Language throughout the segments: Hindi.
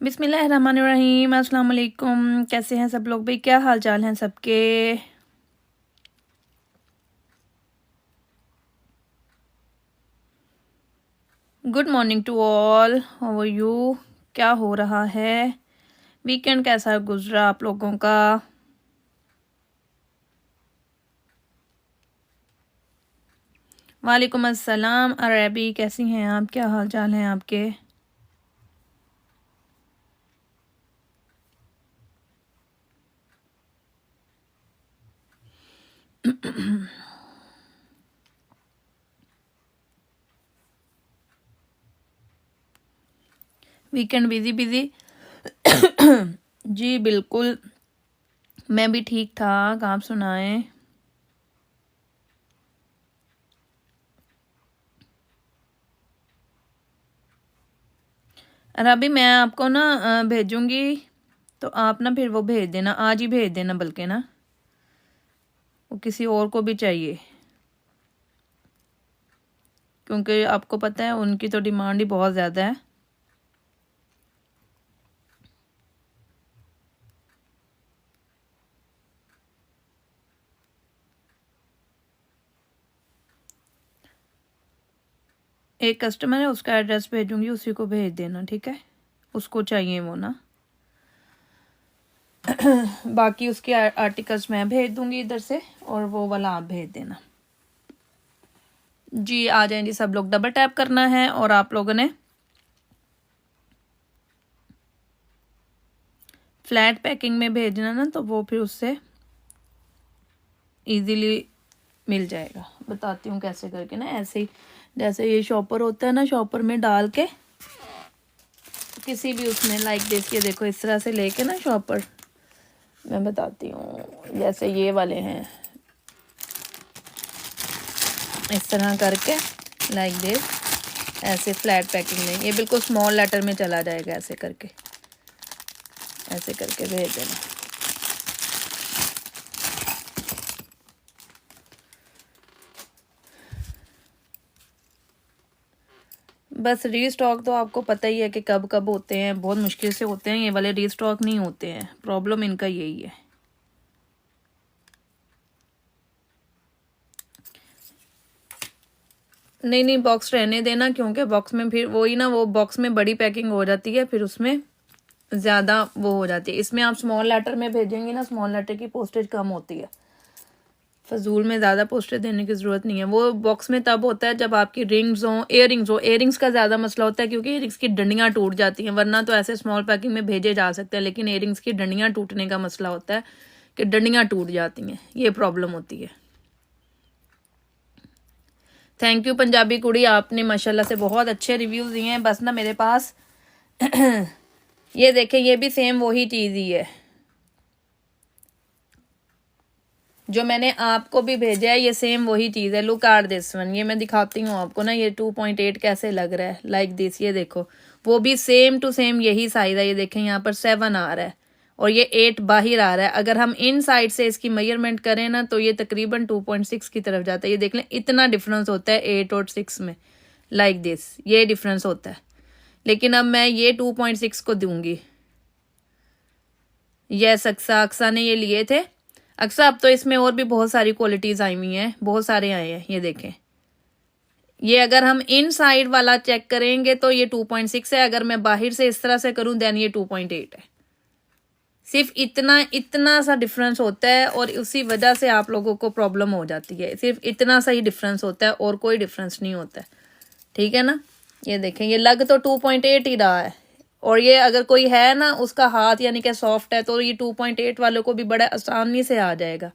बिस्मिल्लाहिर्रहमानिर्रहीम। अस्सलाम वालेकुम। कैसे हैं सब लोग भाई? क्या हाल चाल हैं सबके? Good morning to all. How are you? क्या हो रहा है? वीकेंड कैसा गुजरा आप लोगों का? वालेकुम अस्सलाम अरबी, कैसी हैं आप? क्या हाल चाल हैं आपके? Weekend busy busy. जी बिल्कुल, मैं भी ठीक ठाक। आप सुनाएं। अरबी मैं आपको ना भेजूंगी, तो आप ना फिर वो भेज देना, आज ही भेज देना, बल्कि ना वो किसी और को भी चाहिए, क्योंकि आपको पता है उनकी तो डिमांड ही बहुत ज़्यादा है। एक कस्टमर है, उसका एड्रेस भेजूंगी, उसी को भेज देना, ठीक है? उसको चाहिए वो ना। बाकी उसके आर्टिकल्स मैं भेज दूंगी इधर से, और वो वाला आप भेज देना। जी आ जाएं जी, सब लोग डबल टैप करना है, और आप लोगों ने फ्लैट पैकिंग में भेजना ना, तो वो फिर उससे इजीली मिल जाएगा। बताती हूँ कैसे करके ना, ऐसे ही जैसे ये शॉपर होता है ना, शॉपर में डाल के किसी भी उसमें लाइक देखिए, देखो इस तरह से लेके ना शॉपर, मैं बताती हूँ, जैसे ये वाले हैं, इस तरह करके लाइक दिस, ऐसे फ्लैट पैकिंग में, ये बिल्कुल स्मॉल लेटर में चला जाएगा, ऐसे करके भेज देना। बस रीस्टॉक तो आपको पता ही है कि कब कब होते हैं, बहुत मुश्किल से होते हैं, ये वाले रीस्टॉक नहीं होते हैं। प्रॉब्लम इनका यही है। नहीं नहीं, बॉक्स रहने देना, क्योंकि बॉक्स में फिर वही ना, वो बॉक्स में बड़ी पैकिंग हो जाती है, फिर उसमें ज़्यादा वो हो जाती है। इसमें आप स्मॉल लेटर में भेजेंगे ना, स्मॉल लेटर की पोस्टेज कम होती है, फजूल में ज़्यादा पोस्टेज देने की ज़रूरत नहीं है। वो बॉक्स में तब होता है जब आपकी रिंग्स हों, एयरिंग्स का ज़्यादा मसला होता है, क्योंकि एयरिंग्स की डंडियाँ टूट जाती हैं, वरना तो ऐसे स्मॉल पैकिंग में भेजे जा सकते हैं, लेकिन एयरिंग्स की डंडियाँ टूटने का मसला होता है कि डंडियाँ टूट जाती हैं, ये प्रॉब्लम होती है। थैंक यू पंजाबी कुड़ी, आपने माशाल्लाह से बहुत अच्छे रिव्यूज़ दिए हैं। बस ना मेरे पास ये देखें, ये भी सेम वही चीज़ ही है जो मैंने आपको भी भेजा है, ये सेम वही चीज़ है। लुक एट दिस वन, ये मैं दिखाती हूँ आपको ना, ये 2.8 कैसे लग रहा है, लाइक दिस, ये देखो, वो भी सेम टू सेम यही साइज़ है। ये देखें, यहाँ पर 7 आ रहा है और ये 8 बाहर आ रहा है। अगर हम इन साइड से इसकी मेजरमेंट करें ना, तो ये तकरीबन 2.6 की तरफ जाता है। ये देख लें, इतना डिफरेंस होता है 8 और 6 में, लाइक दिस, ये डिफरेंस होता है। लेकिन अब मैं ये 2.6 को दूंगी। यस, अक्सा ने ये लिए थे। अक्सा, अब तो इसमें और भी बहुत सारी क्वालिटीज आई हुई हैं, बहुत सारे आए हैं। ये देखें, ये अगर हम इन साइड वाला चेक करेंगे तो ये 2.6 है, अगर मैं बाहर से इस तरह से करूं देन ये 2.8 है। सिर्फ इतना सा डिफरेंस होता है, और उसी वजह से आप लोगों को प्रॉब्लम हो जाती है। सिर्फ इतना सा ही डिफरेंस होता है, और कोई डिफरेंस नहीं होता है, ठीक है ना? ये देखें, ये लग तो 2.8 ही रहा है, और ये अगर कोई है ना उसका हाथ यानी कि सॉफ्ट है, तो ये 2.8 वालों को भी बड़ा आसानी से आ जाएगा,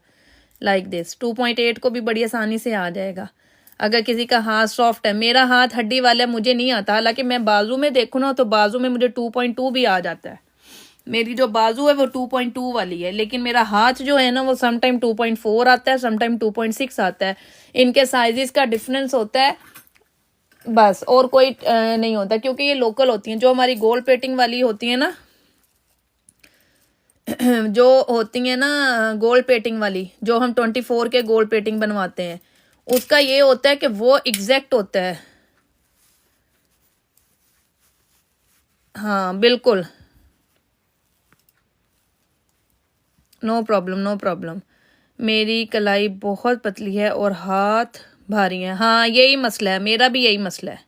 लाइक दिस। 2.8 को भी बड़ी आसानी से आ जाएगा अगर किसी का हाथ सॉफ्ट है। मेरा हाथ हड्डी वाला है, मुझे नहीं आता, हालांकि मैं बाजू में देखूँ ना, तो बाजू में मुझे 2.2 भी आ जाता है। मेरी जो बाजू है वो 2.2 वाली है, लेकिन मेरा हाथ जो है ना, वो समटाइम 2.4 आता है, समटाइम 2.6 आता है। इनके साइजेस का डिफरेंस होता है बस, और कोई नहीं होता, क्योंकि ये लोकल होती हैं। जो हमारी गोल्ड प्लेटिंग वाली होती है ना, जो होती है ना गोल्ड प्लेटिंग वाली, जो हम 24 के गोल्ड प्लेटिंग बनवाते हैं, उसका ये होता है कि वो एग्जैक्ट होता है। हाँ बिल्कुल, नो प्रॉब्लम नो प्रॉब्लम। मेरी कलाई बहुत पतली है और हाथ भारी है। हाँ यही मसला है, मेरा भी यही मसला है,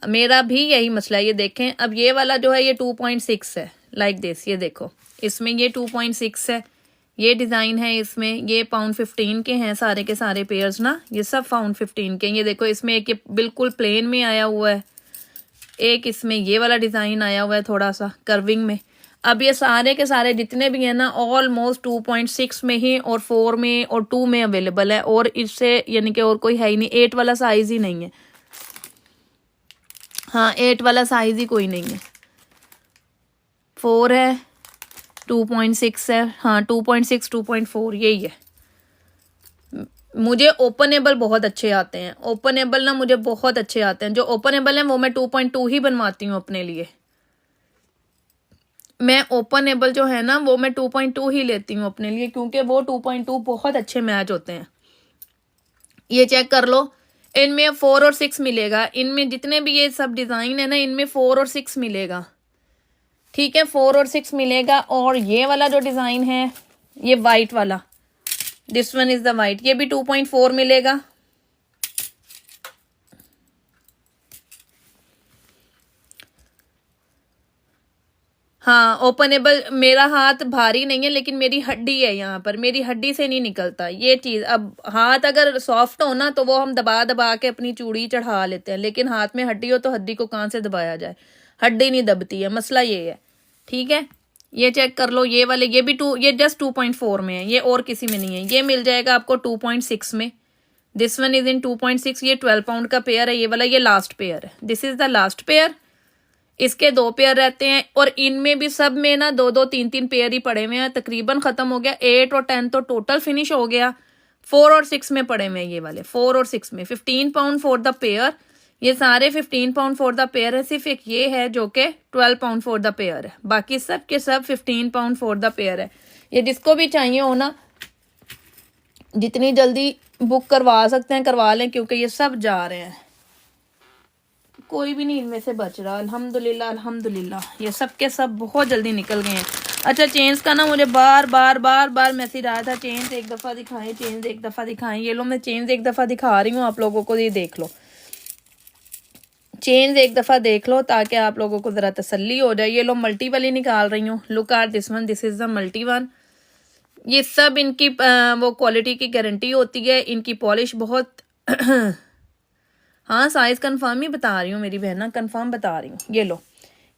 मेरा भी यही मसला है। ये देखें, अब ये वाला जो है ये 2.6 है, लाइक दिस। ये देखो इसमें ये 2.6 है, ये डिज़ाइन है इसमें, ये £15 के हैं सारे के सारे पेयर्स ना, ये सब £15 के। ये देखो इसमें एक ये बिल्कुल प्लेन में आया हुआ है, एक इसमें ये वाला डिज़ाइन आया हुआ है थोड़ा सा कर्विंग में। अब ये सारे के सारे जितने भी हैं ना ऑलमोस्ट 2.6 में ही और 4 में और 2 में अवेलेबल है, और इससे यानी कि और कोई है ही नहीं। 8 वाला साइज ही नहीं है। हाँ 8 वाला साइज ही कोई नहीं है। 4 है, 2.6 है, हाँ 2.6 2.4 यही है। मुझे ओपनेबल बहुत अच्छे आते हैं, ओपनेबल ना मुझे बहुत अच्छे आते हैं। जो ओपनेबल हैं वो मैं 2.2 ही बनवाती हूँ अपने लिए। मैं ओपनेबल जो है ना वो मैं 2.2 ही लेती हूँ अपने लिए, क्योंकि वो 2.2 बहुत अच्छे मैच होते हैं। ये चेक कर लो, इनमें 4 और 6 मिलेगा। इनमें जितने भी ये सब डिज़ाइन है ना इनमें 4 और 6 मिलेगा, ठीक है, 4 और 6 मिलेगा। और ये वाला जो डिज़ाइन है ये वाइट वाला, this one is the white, ये भी 2.4 मिलेगा। हाँ ओपनेबल। मेरा हाथ भारी नहीं है लेकिन मेरी हड्डी है यहाँ पर, मेरी हड्डी से नहीं निकलता ये चीज़। अब हाथ अगर सॉफ्ट हो ना तो वो हम दबा दबा के अपनी चूड़ी चढ़ा लेते हैं, लेकिन हाथ में हड्डी हो तो हड्डी को कहाँ से दबाया जाए, हड्डी नहीं दबती है, मसला ये है, ठीक है। ये चेक कर लो, ये वाले ये भी ये जस्ट 2.4 में है, ये और किसी में नहीं है। ये मिल जाएगा आपको 2.6 में, दिस वन इज इन 2.6। ये 12 पाउंड का पेयर है ये वाला, ये लास्ट पेयर है, this is the last pair. इसके 2 पेयर रहते हैं और इनमें भी सब में ना 2 2 3 3 पेयर ही पड़े हुए हैं, तकरीबन खत्म हो गया। 8 और 10 तो टोटल फिनिश हो गया। 4 और 6 में पड़े हुए हैं ये वाले, 4 और 6 में 15 पाउंड फॉर द पेयर। ये सारे 15 पाउंड फॉर द पेयर है, सिर्फ एक ये है जो कि 12 पाउंड फॉर द पेयर है, बाकी सब के सब 15 पाउंड फॉर द पेयर है। ये जिसको भी चाहिए हो ना जितनी जल्दी बुक करवा सकते हैं करवा लें, क्योंकि ये सब जा रहे हैं, कोई भी नहीं इनमें से बच रहा। अल्हम्दुलिल्लाह अल्हम्दुलिल्लाह, ये सब के सब बहुत जल्दी निकल गए हैं। अच्छा चेन्स का ना मुझे बार बार मैसेज आया था, चेन्स एक दफ़ा दिखाएं, चेन्स एक दफ़ा दिखाएं। ये लो मैं चेन्स एक दफ़ा दिखा रही हूँ आप लोगों को, ये देख लो, चेन्स एक दफ़ा देख लो ताकि आप लोगों को ज़रा तसल्ली हो जाए। ये लो मल्टी वाली निकाल रही हूँ, look at this one, this is the multi one. ये सब इनकी वो क्वालिटी की गारंटी होती है, इनकी पॉलिश बहुत हाँ साइज़ कंफर्म ही बता रही हूँ मेरी बहना, कंफर्म बता रही हूँ। ये लो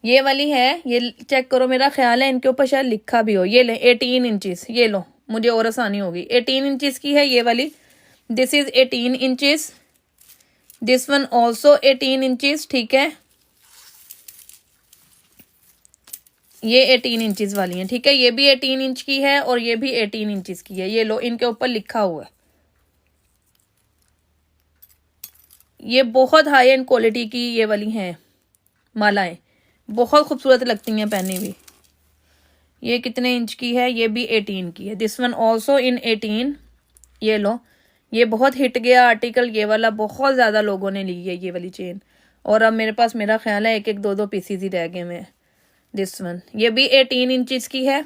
ये वाली है, ये चेक करो, मेरा ख्याल है इनके ऊपर शायद लिखा भी हो। ये ले 18 इंचज़, ये लो मुझे और आसानी होगी, 18 इंचज़ की है ये वाली, this is 18 inches, this one also 18 inches, ठीक है, ये 18 इंचज़ वाली है, ठीक है, ये भी 18 इंच की है और ये भी 18 इंचज़ की है। ये लो इनके ऊपर लिखा हुआ है। ये बहुत हाई एंड क्वालिटी की ये वाली हैं मालाएं, बहुत खूबसूरत लगती हैं पहनी हुई। ये कितने इंच की है, ये भी 18 की है, दिस वन ऑल्सो इन 18। ये लो ये बहुत हिट गया आर्टिकल, ये वाला बहुत ज़्यादा लोगों ने ली है ये वाली चेन, और अब मेरे पास मेरा ख्याल है 1 1 2 2 पीसीज ही रह गए हैं। दिस वन ये भी 18 इंचज़ की है,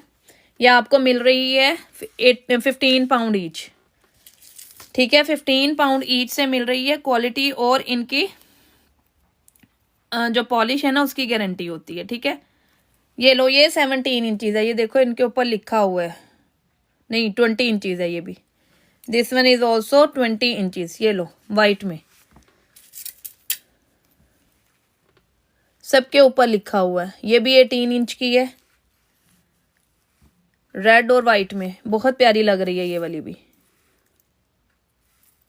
ये आपको मिल रही है 15 पाउंड ईच, ठीक है, 15 पाउंड ईच से मिल रही है। क्वालिटी और इनकी जो पॉलिश है ना उसकी गारंटी होती है, ठीक है। ये लो ये 17 इंचज़ है, ये देखो इनके ऊपर लिखा हुआ है, नहीं 20 इंचज़ है ये भी, this one is also 20 inches. ये लो वाइट में सबके ऊपर लिखा हुआ है, ये भी 18 इंच की है, रेड और वाइट में बहुत प्यारी लग रही है ये वाली भी।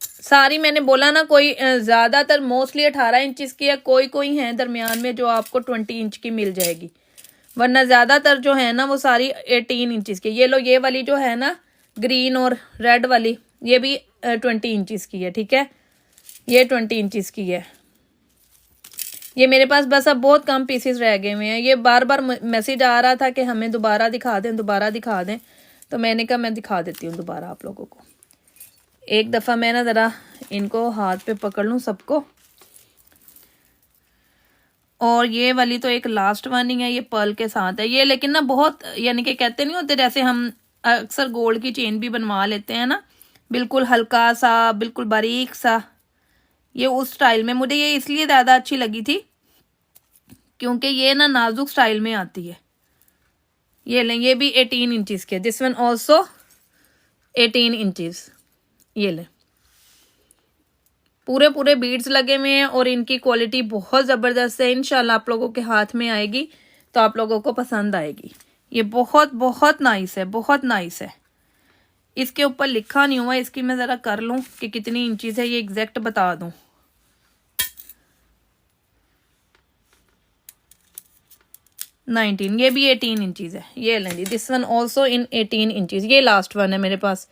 सारी मैंने बोला ना कोई ज़्यादातर मोस्टली 18 इंचज़ की है, कोई कोई है दरमियान में जो आपको 20 इंच की मिल जाएगी, वरना ज़्यादातर जो है ना वो सारी 18 इंचज़ की। ये लो ये वाली जो है ना ग्रीन और रेड वाली, ये भी 20 इंचज़ की है, ठीक है, ये 20 इंचज़ की है। ये मेरे पास बस अब बहुत कम पीसेस रह गए हुए हैं। ये बार बार मैसेज आ रहा था कि हमें दोबारा दिखा दें, दोबारा दिखा दें, तो मैंने कहा मैं दिखा देती हूँ दोबारा आप लोगों को। एक दफ़ा मैं ना ज़रा इनको हाथ पे पकड़ लूँ सबको। और ये वाली तो एक लास्ट वन ही है, ये पर्ल के साथ है ये, लेकिन ना बहुत यानी कि कहते नहीं होते जैसे हम अक्सर गोल्ड की चेन भी बनवा लेते हैं ना, बिल्कुल हल्का सा, बिल्कुल बारीक सा, ये उस स्टाइल में मुझे ये इसलिए ज़्यादा अच्छी लगी थी क्योंकि ये ना नाजुक स्टाइल में आती है। ये लें, ये भी 18 इंचज़ के, दिस वन ऑल्सो 18 इंचज़। ये लें, पूरे पूरे बीड्स लगे हुए हैं और इनकी क्वालिटी बहुत ज़बरदस्त है। इंशाल्लाह आप लोगों के हाथ में आएगी तो आप लोगों को पसंद आएगी। ये बहुत बहुत नाइस है, बहुत नाइस है। इसके ऊपर लिखा नहीं हुआ, इसकी मैं ज़रा कर लूँ कि कितनी इंचज़ है, ये एग्जैक्ट बता दूँ। 19, ये भी 18 इंचज़ है। ये लें जी, this one also in 18 inches. ये लास्ट वन है मेरे पास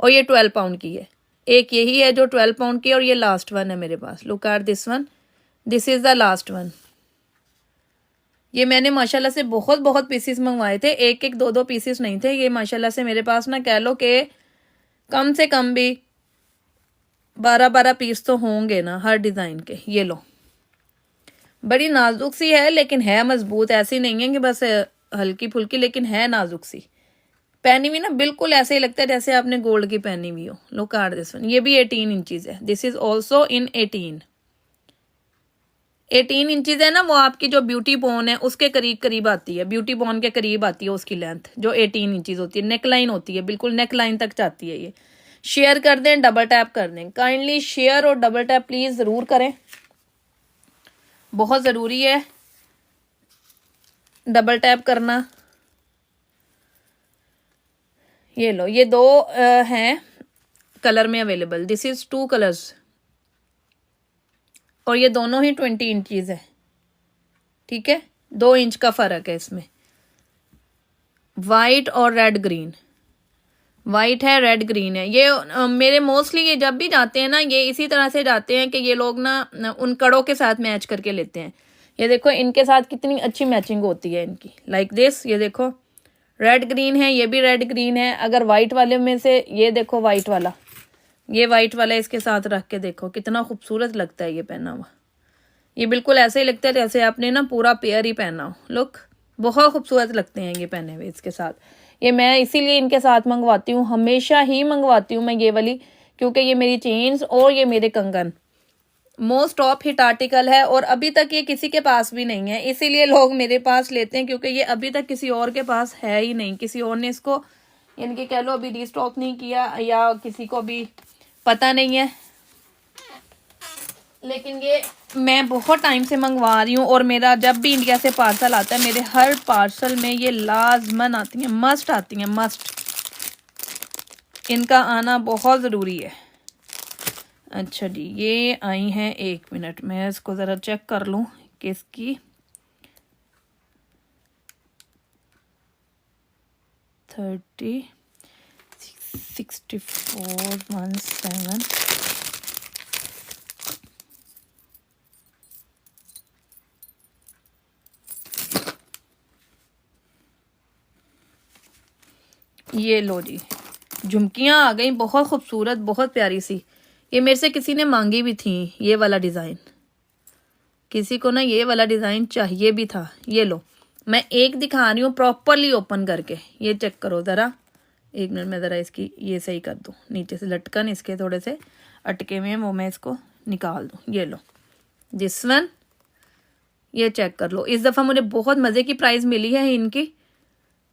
और ये 12 पाउंड की है। एक यही है जो 12 पाउंड की है और ये लास्ट वन है मेरे पास। Look at this one, this is the last one. ये मैंने माशाल्लाह से बहुत बहुत पीसीस मंगवाए थे, एक एक दो दो पीसीस नहीं थे। ये माशाल्लाह से मेरे पास ना कह लो कि कम से कम भी 12-12 पीस तो होंगे ना हर डिज़ाइन के। ये लो, बड़ी नाजुक सी है लेकिन है मजबूत, ऐसी नहीं है कि बस हल्की फुल्की, लेकिन है नाजुक सी। पहनी हुई ना बिल्कुल ऐसे ही लगता है जैसे आपने गोल्ड की पहनी हुई हो। लुक एट दिस वन, ये भी 18 इंचज़ है। This is also in 18 inches है ना, वो आपकी जो ब्यूटी बोन है उसके करीब करीब आती है, ब्यूटी बोन के करीब आती है उसकी लेंथ, जो 18 इंचज़ होती है। नेक लाइन होती है, बिल्कुल नेक लाइन तक जाती है। ये शेयर कर दें, डबल टैप कर दें, काइंडली शेयर और डबल टैप प्लीज़ ज़रूर करें, बहुत ज़रूरी है डबल टैप करना। ये लो, ये दो हैं कलर में अवेलेबल, दिस इज़ 2 कलर्स और ये दोनों ही 20 इंचज़ है। ठीक है, 2 इंच का फ़र्क है इसमें। वाइट और रेड ग्रीन, वाइट है, रेड ग्रीन है। ये मेरे मोस्टली ये जब भी जाते हैं ना, ये इसी तरह से जाते हैं कि ये लोग ना उन कड़ों के साथ मैच करके लेते हैं। ये देखो इनके साथ कितनी अच्छी मैचिंग होती है इनकी, लाइक दिस। ये देखो रेड ग्रीन है, ये भी रेड ग्रीन है। अगर वाइट वाले में से ये देखो वाइट वाला, ये वाइट वाला इसके साथ रख के देखो कितना खूबसूरत लगता है ये पहना हुआ। ये बिल्कुल ऐसे ही लगता है जैसे आपने ना पूरा पेयर ही पहना हो। लुक, बहुत खूबसूरत लगते हैं ये पहने हुए इसके साथ। ये मैं इसीलिए इनके साथ मंगवाती हूँ, हमेशा ही मंगवाती हूँ मैं ये वाली, क्योंकि ये मेरी चेन्स और ये मेरे कंगन मोस्ट टॉप हिट आर्टिकल है और अभी तक ये किसी के पास भी नहीं है, इसीलिए लोग मेरे पास लेते हैं, क्योंकि ये अभी तक किसी और के पास है ही नहीं। किसी और ने इसको यानी कि कह लो अभी रीस्टॉक नहीं किया या किसी को भी पता नहीं है, लेकिन ये मैं बहुत टाइम से मंगवा रही हूँ और मेरा जब भी इंडिया से पार्सल आता है, मेरे हर पार्सल में ये लाजमन आती हैं, मस्ट आती हैं, मस्ट। इनका आना बहुत ज़रूरी है। अच्छा जी, ये आई हैं, 1 मिनट मैं इसको ज़रा चेक कर लूँ कि इसकी 30 6417 ये लो जी, झुमकियाँ आ गई, बहुत खूबसूरत, बहुत प्यारी सी। ये मेरे से किसी ने मांगी भी थी ये वाला डिज़ाइन, किसी को ना ये वाला डिज़ाइन चाहिए भी था। ये लो, मैं एक दिखा रही हूँ प्रॉपरली ओपन करके, ये चेक करो ज़रा। 1 मिनट में ज़रा इसकी ये सही कर दूँ, नीचे से लटकन इसके थोड़े से अटके हुए हैं, वो मैं इसको निकाल दूँ। ये लो दिस वन, ये चेक कर लो। इस दफ़ा मुझे बहुत मज़े की प्राइस मिली है इनकी।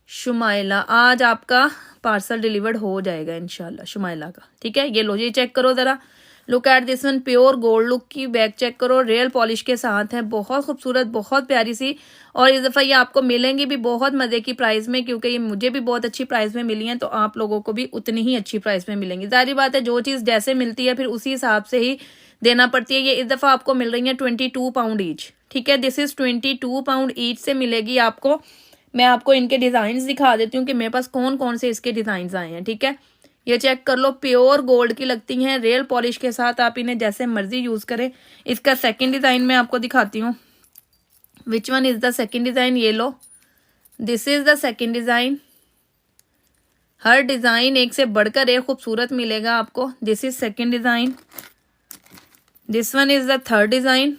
शुमाइला, आज आपका पार्सल डिलीवर्ड हो जाएगा इंशाल्लाह शुमाइला का। ठीक है, ये लो, ये चेक करो ज़रा। Look at this one, pure gold look की बैग चेक करो, रियल पॉलिश के साथ है, बहुत खूबसूरत, बहुत प्यारी सी। और इस दफ़ा ये आपको मिलेंगी भी बहुत मज़े की प्राइस में, क्योंकि ये मुझे भी बहुत अच्छी प्राइस में मिली हैं, तो आप लोगों को भी उतनी ही अच्छी प्राइस में मिलेंगी। जाहिर बात है जो चीज़ जैसे मिलती है फिर उसी हिसाब से ही देना पड़ती है। ये इस दफ़ा आपको मिल रही है 22 पाउंड ईच। ठीक है, दिस इज़ 22 पाउंड ईच से मिलेगी आपको। मैं आपको इनके डिज़ाइंस दिखा देती हूँ कि मेरे पास कौन कौन से इसके डिज़ाइंस आए हैं। ठीक है, ये चेक कर लो, प्योर गोल्ड की लगती हैं, रियल पॉलिश के साथ, आप इन्हें जैसे मर्जी यूज़ करें। इसका सेकंड डिज़ाइन मैं आपको दिखाती हूँ। Which one is the second design? ये लो, this is the second design. हर डिज़ाइन एक से बढ़कर एक खूबसूरत मिलेगा आपको। This is second design. This one is the third design.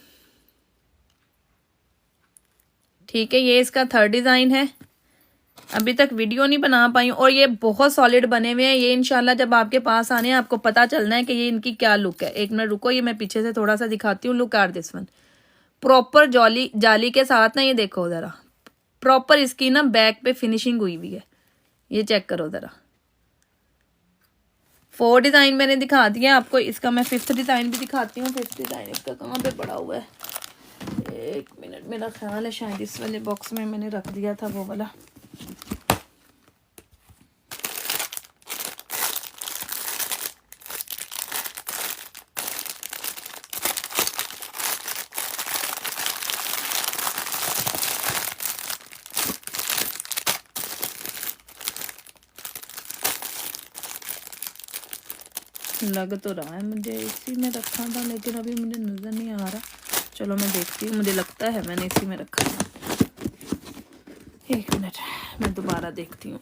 ठीक है, ये इसका थर्ड डिज़ाइन है। अभी तक वीडियो नहीं बना पाई और ये बहुत सॉलिड बने हुए हैं। ये इंशाल्लाह जब आपके पास आने हैं आपको पता चलना है कि ये इनकी क्या लुक है। एक मिनट रुको, ये मैं पीछे से थोड़ा सा दिखाती हूँ। Look at this one, proper जाली के साथ ना, ये देखो ज़रा, प्रॉपर इसकी ना बैक पे फिनिशिंग हुई हुई है। ये चेक करो ज़रा। 4 डिज़ाइन मैंने दिखा दिया आपको, इसका मैं 5th डिज़ाइन भी दिखाती हूँ। 5th डिज़ाइन इसका कहाँ पे पड़ा हुआ है, एक मिनट, मेरा ख्याल है शायद इस वाले बॉक्स में मैंने रख दिया था वो वाला। लग तो रहा है मुझे इसी में रखा था, लेकिन अभी मुझे नज़र नहीं आ रहा। चलो मैं देखती हूँ, मुझे लगता है मैंने इसी में रखा था। एक मिनट, मैं दोबारा देखती हूँ।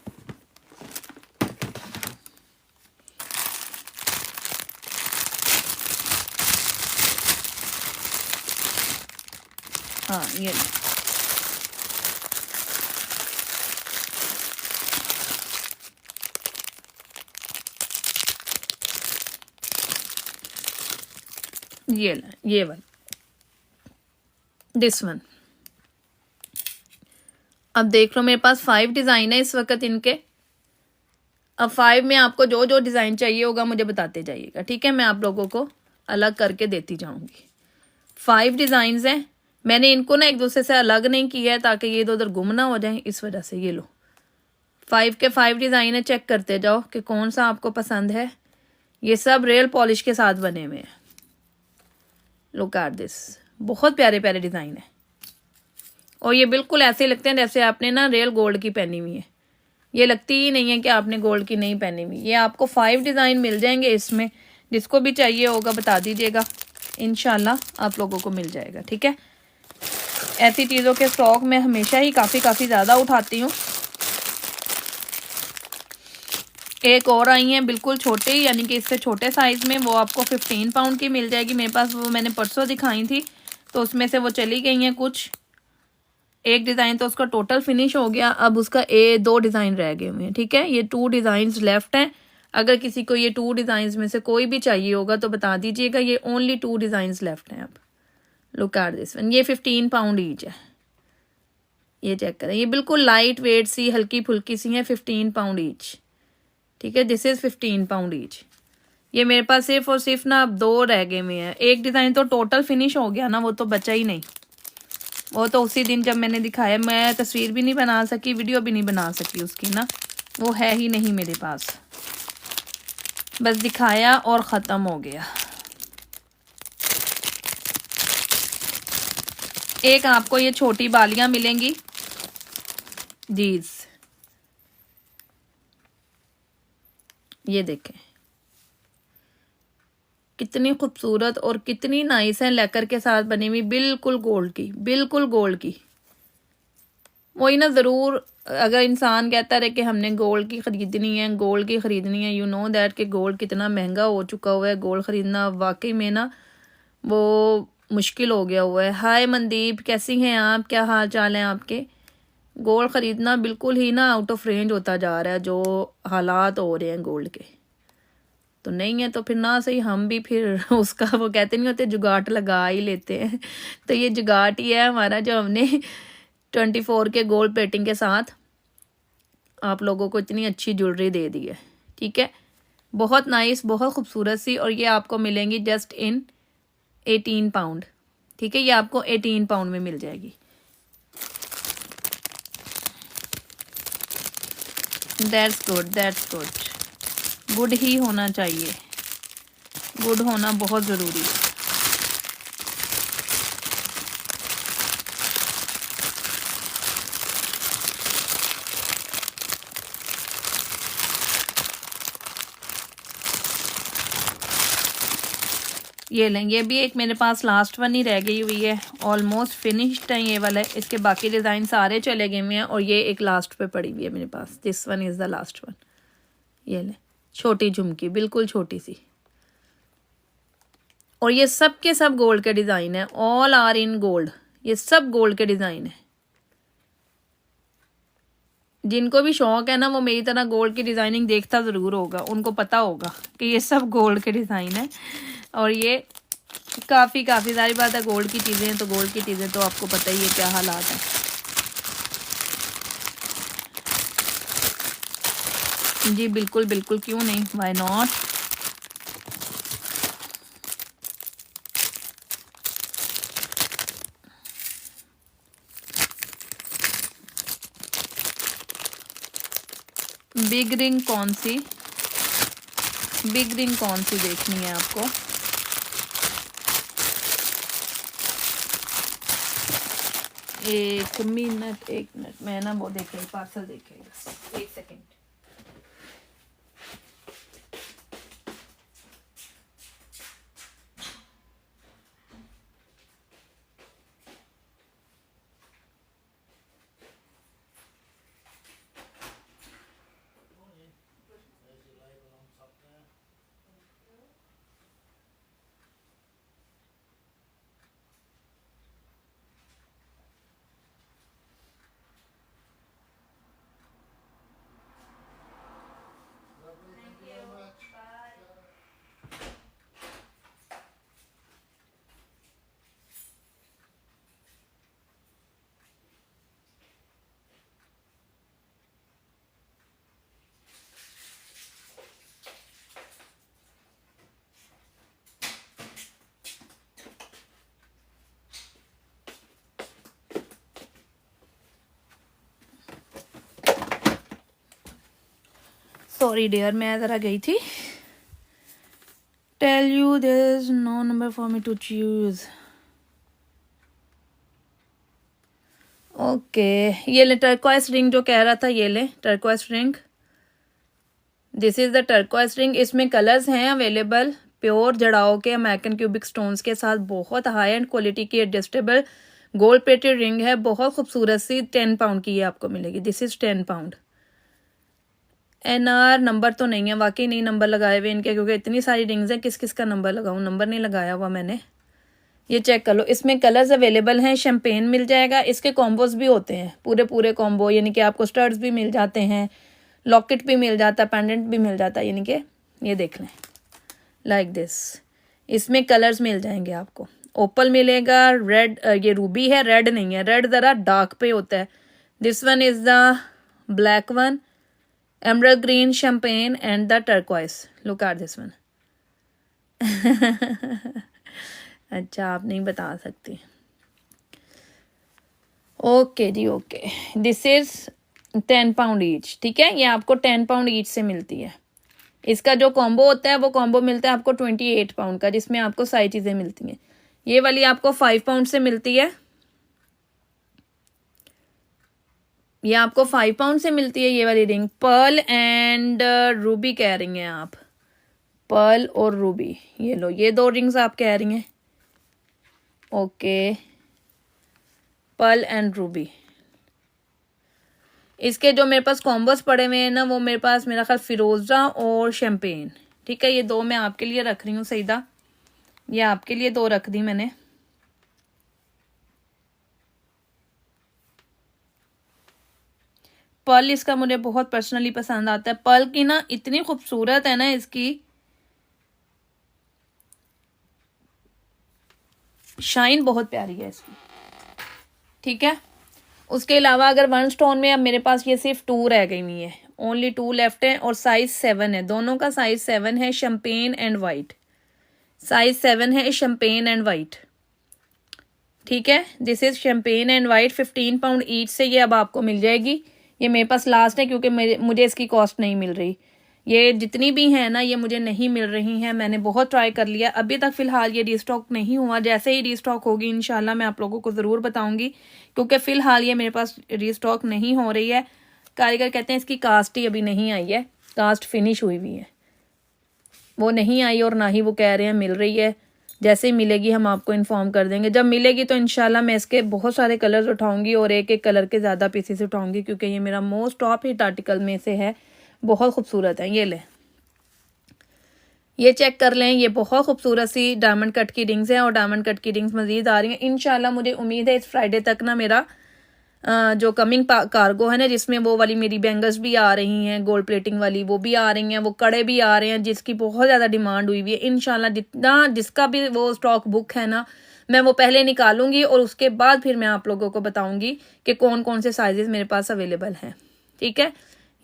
हाँ ये ये वन, दिस वन। अब देख लो मेरे पास 5 डिज़ाइन है इस वक्त इनके। अब 5 में आपको जो जो डिज़ाइन चाहिए होगा मुझे बताते जाइएगा, ठीक है? मैं आप लोगों को अलग करके देती जाऊंगी। 5 डिज़ाइंस हैं, मैंने इनको ना एक दूसरे से अलग नहीं किया है ताकि ये इधर उधर गुम ना हो जाए, इस वजह से। ये लो 5 के 5 डिज़ाइन है, चेक करते जाओ कि कौन सा आपको पसंद है। ये सब रियल पॉलिश के साथ बने हुए हैं। लुक एट दिस, बहुत प्यारे प्यारे डिज़ाइन है और ये बिल्कुल ऐसे लगते हैं जैसे आपने ना रियल गोल्ड की पहनी हुई है। ये लगती ही नहीं है कि आपने गोल्ड की नहीं पहनी हुई। ये आपको 5 डिज़ाइन मिल जाएंगे इसमें, जिसको भी चाहिए होगा बता दीजिएगा, इंशाल्लाह आप लोगों को मिल जाएगा, ठीक है? ऐसी चीज़ों के स्टॉक में हमेशा ही काफ़ी ज़्यादा उठाती हूँ। एक और आई हैं बिल्कुल छोटे, यानी कि इससे छोटे साइज़ में, वो आपको 15 पाउंड की मिल जाएगी मेरे पास। वो मैंने परसों दिखाई थी तो उसमें से वो चली गई हैं कुछ। एक डिज़ाइन तो उसका टोटल फिनिश हो गया, अब उसका 2 डिज़ाइन रह गए हुए हैं, ठीक है? ये 2 डिज़ाइंस लेफ्ट हैं। अगर किसी को ये 2 डिज़ाइंस में से कोई भी चाहिए होगा तो बता दीजिएगा। ये ओनली 2 डिज़ाइंस लेफ्ट हैं अब। लुक एट दिस वन, ये 15 पाउंड ईच है। ये चेक करें, ये बिल्कुल लाइट वेट सी हल्की फुल्की सी है, 15 पाउंड ईच, ठीक है? This is 15 pound each. ये मेरे पास सिर्फ और सिर्फ ना अब 2 रह गए हुए हैं। एक डिज़ाइन तो टोटल फिनिश हो गया ना, वो तो बचा ही नहीं। वो तो उसी दिन जब मैंने दिखाया, मैं तस्वीर भी नहीं बना सकी, वीडियो भी नहीं बना सकी उसकी ना, वो है ही नहीं मेरे पास। बस दिखाया और ख़त्म हो गया। एक आपको ये छोटी बालियां मिलेंगी जीज, ये देखें कितनी खूबसूरत और कितनी नाइस है, लेकर के साथ बनी हुई, बिल्कुल गोल्ड की, बिल्कुल गोल्ड की। वही ना, ज़रूर अगर इंसान कहता रहे कि हमने गोल्ड की ख़रीदनी है, गोल्ड की ख़रीदनी है, यू नो दैट कि गोल्ड कितना महंगा हो चुका हुआ है। गोल्ड ख़रीदना वाकई में ना वो मुश्किल हो गया हुआ है। हाय मनदीप, कैसी हैं आप, क्या हाल चाल हैं आपके? गोल्ड ख़रीदना बिल्कुल ही ना आउट ऑफ रेंज होता जा रहा है, जो हालात हो रहे हैं गोल्ड के। तो नहीं है तो फिर ना सही हम भी फिर उसका वो कहते नहीं होते, जुगाड़ लगा ही लेते हैं। तो ये जुगाड़ ही है हमारा, जो हमने 24 के गोल्ड प्लेटिंग के साथ आप लोगों को इतनी अच्छी ज्वेलरी दे दी है, ठीक है? बहुत नाइस, बहुत खूबसूरत सी। और ये आपको मिलेंगी जस्ट इन 18 पाउंड, ठीक है? ये आपको 18 पाउंड में मिल जाएगी। That's good, that's good. Good ही होना चाहिए, गुड होना बहुत ज़रूरी है। ये लें, ये भी एक मेरे पास लास्ट वन ही रह गई हुई है, ऑलमोस्ट फिनिश्ड है ये वाला। इसके बाकी डिज़ाइन सारे चले गए हुए हैं और ये एक लास्ट पे पड़ी हुई है मेरे पास। This one is the last one. ये लें, छोटी झुमकी, बिल्कुल छोटी सी। और ये सब के सब गोल्ड के डिज़ाइन है, ऑल आर इन गोल्ड। ये सब गोल्ड के डिज़ाइन है जिनको भी शौक है ना वो मेरी तरह गोल्ड की डिज़ाइनिंग देखता ज़रूर होगा, उनको पता होगा कि ये सब गोल्ड के डिज़ाइन है। और ये काफ़ी सारी बात है, गोल्ड की चीज़ें हैं तो गोल्ड की चीज़ें तो आपको पता ही है क्या हालात है। जी बिल्कुल बिल्कुल, क्यों नहीं, व्हाई नॉट। बिग रिंग कौन सी, बिग रिंग कौन सी देखनी है आपको? एक मिनट मैं ना वो देख रही, पार्सल देख रही, बस एक सेकेंड। सॉरी डियर, मैं ज़रा गई थी। Tell you there is no number for me to choose. Okay, ये ले टर्कोइस रिंग जो कह रहा था, ये ले turquoise ring. This is the turquoise ring. इसमें कलर्स हैं अवेलेबल, प्योर जड़ाओ के अमेरिकन क्यूबिक स्टोन्स के साथ, बहुत हाई एंड क्वालिटी की एडजस्टेबल गोल्ड प्लेटेड रिंग है, बहुत खूबसूरत सी। 10 पाउंड की ये आपको मिलेगी। This is 10 pound. NR number तो नहीं है, वाकई नहीं नंबर लगाए हुए इनके, क्योंकि इतनी सारी रिंग्स हैं, किस किस का नंबर लगाऊं, नंबर नहीं लगाया हुआ मैंने। ये चेक कर लो, इसमें कलर्स अवेलेबल हैं। शैम्पेन मिल जाएगा, इसके कॉम्बोज भी होते हैं, पूरे कॉम्बो, यानी कि आपको स्टड्स भी मिल जाते हैं, लॉकेट भी मिल जाता है, पेंडेंट भी मिल जाता है, यानी कि ये देख लें लाइक दिस। इसमें कलर्स मिल जाएंगे आपको। ओपल मिलेगा, रेड, ये रूबी है, रेड नहीं है, रेड ज़रा डार्क पे होता है। This one is the black one, emerald green, champagne and the turquoise. Look at this one. अच्छा, आप नहीं बता सकती। ओके जी, okay. This is 10 pound each, ठीक है। ये आपको 10 पाउंड ईच से मिलती है। इसका जो कॉम्बो होता है वो कॉम्बो मिलता है आपको 28 पाउंड का, जिसमें आपको सारी चीज़ें मिलती हैं। ये वाली आपको 5 पाउंड से मिलती है, ये आपको 5 पाउंड से मिलती है ये वाली रिंग। पर्ल एंड रूबी कह रही हैं आप, पर्ल और रूबी, ये लो, ये 2 रिंग्स आप कह रही हैं। Okay, Perl and Ruby. इसके जो मेरे पास कॉम्बोस पड़े हुए हैं ना, वो मेरे पास मेरा ख्याल फिरोजा और शैम्पेन, ठीक है। ये 2 मैं आपके लिए रख रही हूँ सईदा, ये आपके लिए 2 रख दी मैंने। पर्ल इसका मुझे बहुत पर्सनली पसंद आता है। पर्ल की ना इतनी खूबसूरत है ना इसकी शाइन, बहुत प्यारी है इसकी, ठीक है। उसके अलावा अगर 1 स्टोन में अब मेरे पास ये सिर्फ 2 रह गई हुई है, ओनली 2 लेफ्ट है, और साइज 7 है, दोनों का साइज 7 है। शैम्पेन एंड वाइट, साइज 7 है, शैम्पेन एंड वाइट, ठीक है। This is champagne and white. 15 pound each से ये अब आपको मिल जाएगी। ये मेरे पास लास्ट है, क्योंकि मुझे इसकी कॉस्ट नहीं मिल रही। ये जितनी भी हैं ना, ये मुझे नहीं मिल रही हैं। मैंने बहुत ट्राई कर लिया, अभी तक फ़िलहाल ये रीस्टॉक नहीं हुआ। जैसे ही रीस्टॉक होगी इंशाल्लाह मैं आप लोगों को ज़रूर बताऊंगी, क्योंकि फ़िलहाल ये मेरे पास रीस्टॉक नहीं हो रही है। कारीगर कहते हैं इसकी कास्ट ही अभी नहीं आई है, कास्ट फिनिश हुई हुई है, वो नहीं आई, और ना ही वो कह रहे हैं मिल रही है। जैसे ही मिलेगी हम आपको इन्फॉर्म कर देंगे। जब मिलेगी तो इंशाल्लाह मैं इसके बहुत सारे कलर्स उठाऊंगी, और एक एक कलर के ज़्यादा पीसेस उठाऊंगी, क्योंकि ये मेरा मोस्ट टॉप हिट आर्टिकल में से है। बहुत खूबसूरत है। ये ले, ये चेक कर लें, ये बहुत खूबसूरत सी डायमंड कट की रिंग्स हैं, और डायमंड कट की रिंग्स मजीद आ रही हैं इंशाल्लाह। मुझे उम्मीद है इस फ्राइडे तक ना मेरा जो कमिंग कार्गो है ना, जिसमें वो वाली मेरी बैंगल्स भी आ रही हैं, गोल्ड प्लेटिंग वाली वो भी आ रही हैं, वो कड़े भी आ रहे हैं, जिसकी बहुत ज़्यादा डिमांड हुई हुई है। इंशाल्लाह जिसका भी वो स्टॉक बुक है ना, मैं वो पहले निकालूंगी और उसके बाद फिर मैं आप लोगों को बताऊंगी कि कौन कौन से साइजेस मेरे पास अवेलेबल हैं। ठीक है,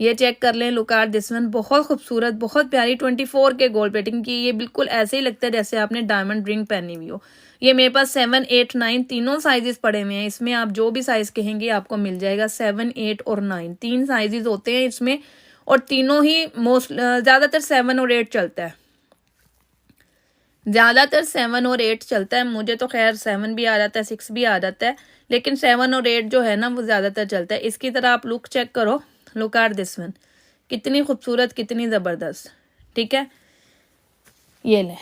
ये चेक कर लें। लुक एट दिस वन, बहुत खूबसूरत, बहुत प्यारी 24 के गोल्ड प्लेटिंग की। ये बिल्कुल ऐसे ही लगता है जैसे आपने डायमंड रिंग पहनी हुई हो। ये मेरे पास 7, 8, 9 तीनों साइजेस पड़े हुए हैं। इसमें आप जो भी साइज कहेंगे आपको मिल जाएगा। 7, 8 और 9 तीन साइजेस होते हैं इसमें, और तीनों ही ज़्यादातर 7 और 8 चलता है। ज़्यादातर 7 और 8 चलता है। मुझे तो खैर 7 भी आ जाता है, 6 भी आ जाता है, लेकिन 7 और 8 जो है ना वो ज़्यादातर चलता है। इसकी तरह आप लुक चेक करो। लुक एट दिस वन, कितनी खूबसूरत, कितनी ज़बरदस्त। ठीक है, ये ले,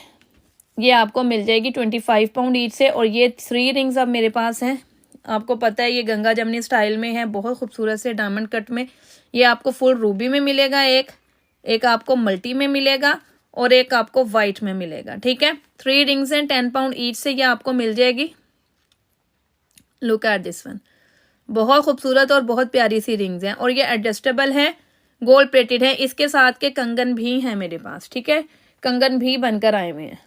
ये आपको मिल जाएगी 25 पाउंड ईच से। और ये 3 रिंग्स अब मेरे पास हैं। आपको पता है ये गंगा जमनी स्टाइल में है, बहुत खूबसूरत से डायमंड कट में। ये आपको फुल रूबी में मिलेगा, एक आपको मल्टी में मिलेगा और एक आपको वाइट में मिलेगा। ठीक है, 3 रिंग्स हैं 10 पाउंड ईच से, ये आपको मिल जाएगी। लुक एट दिस वन, बहुत खूबसूरत और बहुत प्यारी सी रिंग्स हैं, और ये एडजस्टेबल है, गोल्ड प्लेटेड है। इसके साथ के कंगन भी हैं मेरे पास। ठीक है, कंगन भी बनकर आए हुए हैं।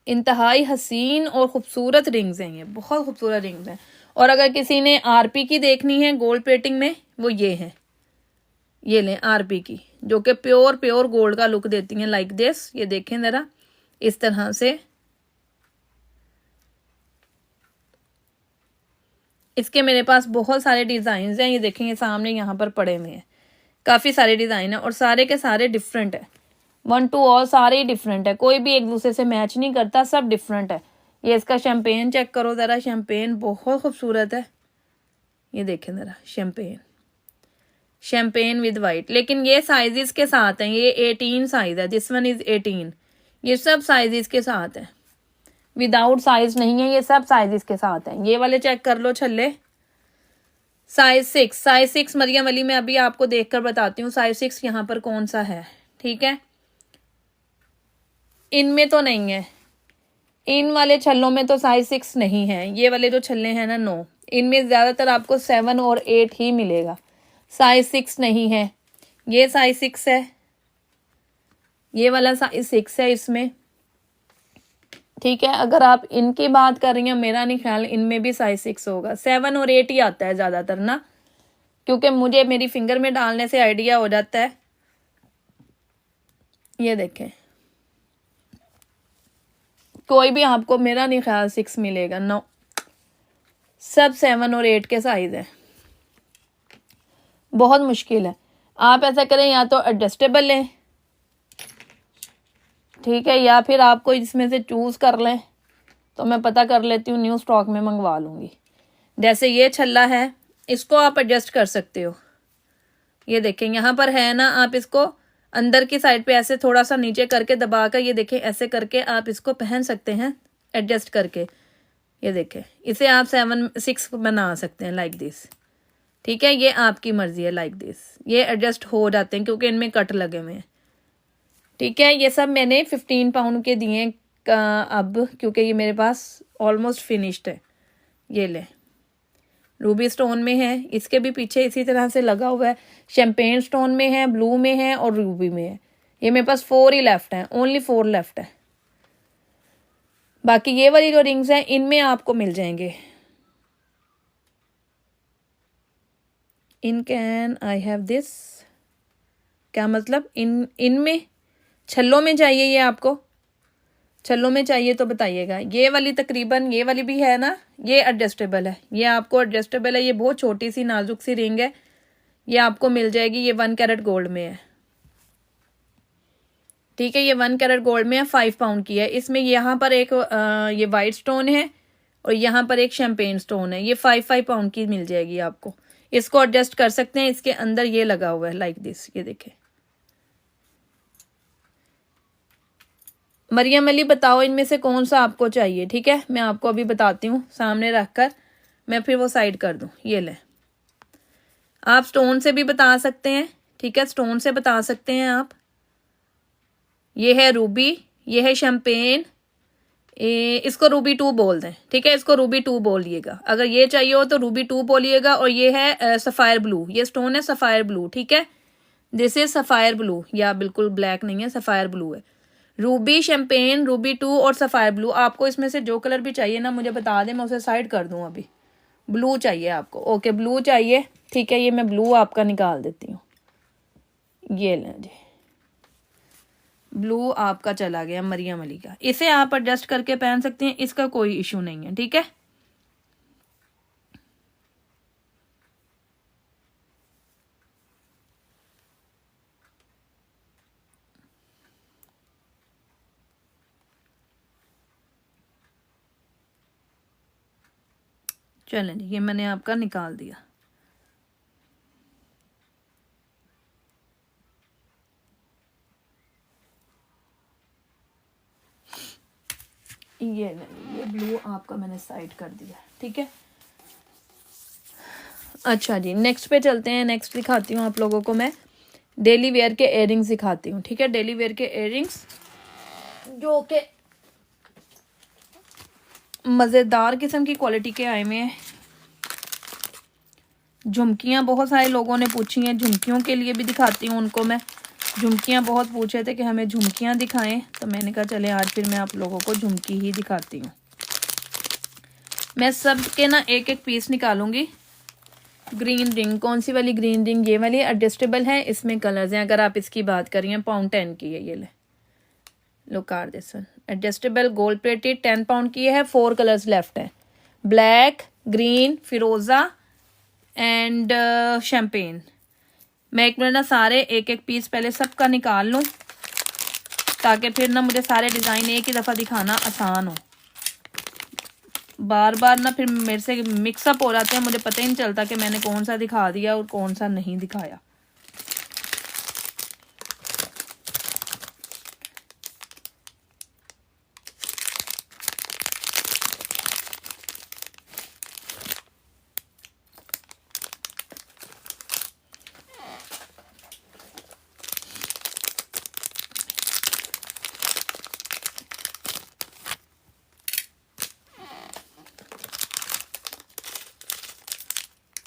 इंतहाई हसीन और खूबसूरत रिंग्स हैं, ये बहुत खूबसूरत रिंग्स हैं। और अगर किसी ने आरपी की देखनी है गोल्ड प्लेटिंग में, वो ये है, ये लें आरपी की, जो कि प्योर गोल्ड का लुक देती हैं। लाइक दिस, ये देखें ज़रा, इस तरह से। इसके मेरे पास बहुत सारे डिज़ाइन हैं, ये देखेंगे सामने यहाँ पर पड़े हुए हैं, काफ़ी सारे डिज़ाइन हैं, और सारे के सारे डिफरेंट है। 1 to all सारे ही डिफरेंट है, कोई भी एक दूसरे से मैच नहीं करता, सब डिफरेंट है। ये इसका शैम्पेन चेक करो ज़रा, शैम्पेन बहुत खूबसूरत है। ये देखें ज़रा, शैम्पेन विद वाइट। लेकिन ये साइजेस के साथ हैं, ये 18 साइज है, दिस वन इज 18। ये सब साइजेस के साथ है, विदाउट साइज नहीं है, ये सब साइजेस के साथ हैं। ये वाले चेक कर लो छल्ले, साइज 6 मरियम अली मैं अभी आपको देखकर बताती हूँ साइज 6 यहाँ पर कौन सा है। ठीक है, इनमें तो नहीं है, इन वाले छल्लों में तो साइज 6 नहीं है। ये वाले जो छल्ले हैं ना, नो, इनमें ज़्यादातर आपको 7 और 8 ही मिलेगा, साइज 6 नहीं है। ये साइज 6 है, ये वाला साइज 6 है इसमें। ठीक है, अगर आप इनकी बात कर रही हैं, मेरा नहीं ख्याल इनमें भी साइज 6 होगा। 7 और 8 ही आता है ज़्यादातर ना, क्योंकि मुझे मेरी फिंगर में डालने से आइडिया हो जाता है। ये देखें, कोई भी आपको मेरा नहीं ख्याल 6 मिलेगा, नो, सब 7 और 8 के साइज है। बहुत मुश्किल है। आप ऐसा करें, या तो एडजस्टेबल लें, ठीक है, या फिर आपको इसमें से चूज़ कर लें, तो मैं पता कर लेती हूँ, न्यू स्टॉक में मंगवा लूँगी। जैसे ये छल्ला है, इसको आप एडजस्ट कर सकते हो। ये देखें यहाँ पर है ना, आप इसको अंदर की साइड पे ऐसे थोड़ा सा नीचे करके दबा कर, ये देखें ऐसे करके आप इसको पहन सकते हैं एडजस्ट करके। ये देखें, इसे आप 7, 6 बना सकते हैं लाइक दिस। ठीक है, ये आपकी मर्जी है, लाइक दिस। ये एडजस्ट हो जाते हैं क्योंकि इनमें कट लगे हुए हैं। ठीक है, ये सब मैंने 15 पाउंड के दिए अब, क्योंकि ये मेरे पास ऑलमोस्ट फिनिश्ड है। ये ले, रूबी स्टोन में है, इसके भी पीछे इसी तरह से लगा हुआ है, शैम्पेन स्टोन में है, ब्लू में है और रूबी में है। ये मेरे पास 4 ही लेफ्ट हैं, ओनली 4 लेफ्ट है। बाकी ये वाली जो रिंग्स हैं इनमें आपको मिल जाएंगे। In can I have this, क्या मतलब, इनमें छल्लों में चाहिए, ये आपको छल्लों में चाहिए तो बताइएगा। ये वाली तकरीबन, ये वाली भी है ना, ये एडजस्टेबल है, ये आपको एडजस्टेबल है। ये बहुत छोटी सी नाजुक सी रिंग है, ये आपको मिल जाएगी। ये 1 कैरेट गोल्ड में है। ठीक है, ये 1 कैरेट गोल्ड में है, 5 पाउंड की है। इसमें यहाँ पर एक ये वाइट स्टोन है और यहाँ पर एक शैम्पेन स्टोन है। ये 5 पाउंड की मिल जाएगी आपको। इसको एडजस्ट कर सकते हैं, इसके अंदर ये लगा हुआ है लाइक दिस। ये देखें, मरियम अली बताओ इनमें से कौन सा आपको चाहिए। ठीक है, मैं आपको अभी बताती हूँ, सामने रखकर मैं फिर वो साइड कर दूँ। ये ले, आप स्टोन से भी बता सकते हैं। ठीक है, स्टोन से बता सकते हैं आप। ये है रूबी, ये है शैम्पेन, इसको रूबी 2 बोल दें, ठीक है, इसको रूबी 2 बोलिएगा। अगर ये चाहिए हो तो रूबी 2 बोलिएगा। और ये है सफ़ायर ब्लू, ये स्टोन है सफ़ायर ब्लू, ठीक है, दिस इज सफ़ायर ब्लू, या बिल्कुल ब्लैक नहीं है, सफ़ायर ब्लू है। रूबी, शैम्पेन, रूबी 2 और सफ़ायर ब्लू। आपको इसमें से जो कलर भी चाहिए ना मुझे बता दें, मैं उसे साइड कर दूँ। अभी ब्लू चाहिए आपको, ओके ब्लू चाहिए, ठीक है, ये मैं ब्लू आपका निकाल देती हूँ। ये लें जी, ब्लू आपका चला गया मरियम अली का। इसे आप एडजस्ट करके पहन सकते हैं, इसका कोई इशू नहीं है, ठीक है। चलें जी, ये मैंने आपका निकाल दिया। ये ब्लू आपका मैंने साइड कर दिया, ठीक है। अच्छा जी, नेक्स्ट पे चलते हैं। नेक्स्ट दिखाती हूँ आप लोगों को मैं डेली वेयर के इयररिंग्स दिखाती हूँ, ठीक है। डेली वेयर के इयररिंग्स जो कि मज़ेदार किस्म की क्वालिटी के आए हुए हैं। झुमकियाँ बहुत सारे लोगों ने पूछी हैं, झुमकियों के लिए भी दिखाती हूँ उनको मैं। झुमकियाँ बहुत पूछे थे कि हमें झुमकियाँ दिखाएं, तो मैंने कहा चले आज फिर मैं आप लोगों को झुमकी ही दिखाती हूँ। मैं सब के ना एक एक पीस निकालूंगी। ग्रीन रिंग, कौन सी वाली ग्रीन रिंग? ये वाली एडजस्टेबल है, इसमें कलर्स हैं। अगर आप इसकी बात करिए पाउंड 10 की है, ये ले लो कार this one adjustable gold plated 10 pound की है। 4 कलर्स लेफ्ट है, ब्लैक, ग्रीन, फिरोज़ा एंड शैम्पेन। मैं एक मिनट ना सारे एक एक पीस पहले सबका निकाल लूँ, ताकि फिर ना मुझे सारे डिज़ाइन एक ही दफ़ा दिखाना आसान हो। बार बार ना फिर मेरे से मिक्सअप हो जाते हैं, मुझे पता ही नहीं चलता कि मैंने कौन सा दिखा दिया और कौन सा नहीं दिखाया।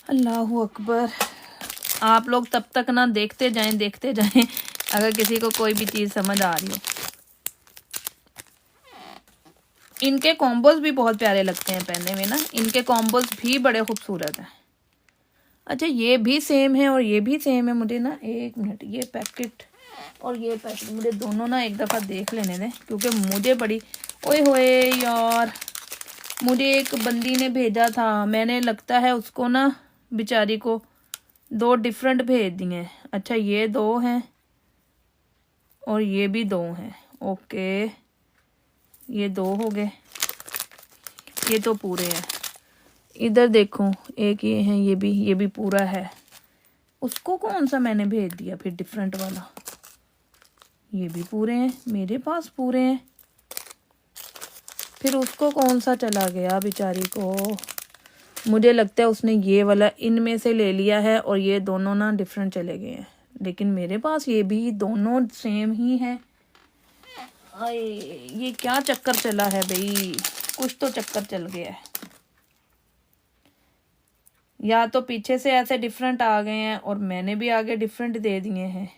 अल्लाहु अकबर। आप लोग तब तक ना देखते जाएं अगर किसी को कोई भी चीज़ समझ आ रही हो। इनके कॉम्बोज भी बहुत प्यारे लगते हैं पहनने में ना, इनके कॉम्बोज भी बड़े खूबसूरत हैं। अच्छा ये भी सेम है और ये भी सेम है। मुझे ना एक मिनट, ये पैकेट और ये पैकेट मुझे दोनों ना एक दफ़ा देख लेने दें, क्योंकि मुझे बड़ी ओए होए यार, मुझे एक बंदी ने भेजा था, मैंने लगता है उसको ना बेचारी को 2 डिफरेंट भेज दिए हैं। अच्छा ये 2 हैं और ये भी 2 हैं, ओके ये 2 हो गए, ये तो पूरे हैं। इधर देखो एक ये है, ये भी पूरा है। उसको कौन सा मैंने भेज दिया फिर डिफरेंट वाला? ये भी पूरे हैं, मेरे पास पूरे हैं, फिर उसको कौन सा चला गया बेचारी को? मुझे लगता है उसने ये वाला इनमें से ले लिया है और ये दोनों ना डिफरेंट चले गए हैं, लेकिन मेरे पास ये भी दोनों सेम ही है। आए ये क्या चक्कर चला है भाई, कुछ तो चक्कर चल गया है। या तो पीछे से ऐसे डिफरेंट आ गए हैं और मैंने भी आगे डिफरेंट दे दिए हैं।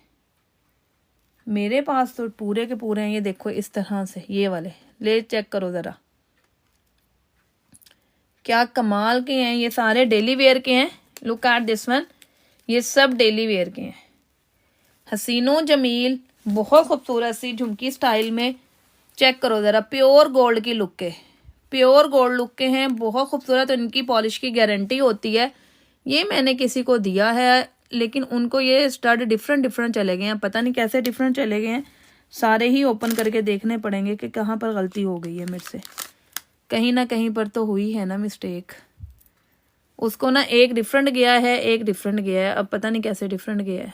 मेरे पास तो पूरे के पूरे हैं, ये देखो इस तरह से, ये वाले ले चेक करो ज़रा, क्या कमाल के हैं। ये सारे डेली वेयर के हैं, लुक एट दिस वन, ये सब डेली वेयर के हैं। हसीनो जमील, बहुत खूबसूरत सी झुमकी स्टाइल में, चेक करो ज़रा, प्योर गोल्ड की लुक के, प्योर गोल्ड लुक के हैं, बहुत खूबसूरत। इनकी पॉलिश की गारंटी होती है। ये मैंने किसी को दिया है, लेकिन उनको ये स्टड डिफरेंट चले गए हैं, पता नहीं कैसे डिफरेंट चले गए हैं। सारे ही ओपन करके देखने पड़ेंगे कि कहाँ पर गलती हो गई है मेरे से, कहीं ना कहीं पर तो हुई है ना मिस्टेक। उसको ना एक डिफरेंट गया है, एक डिफरेंट गया है, अब पता नहीं कैसे डिफरेंट गया है,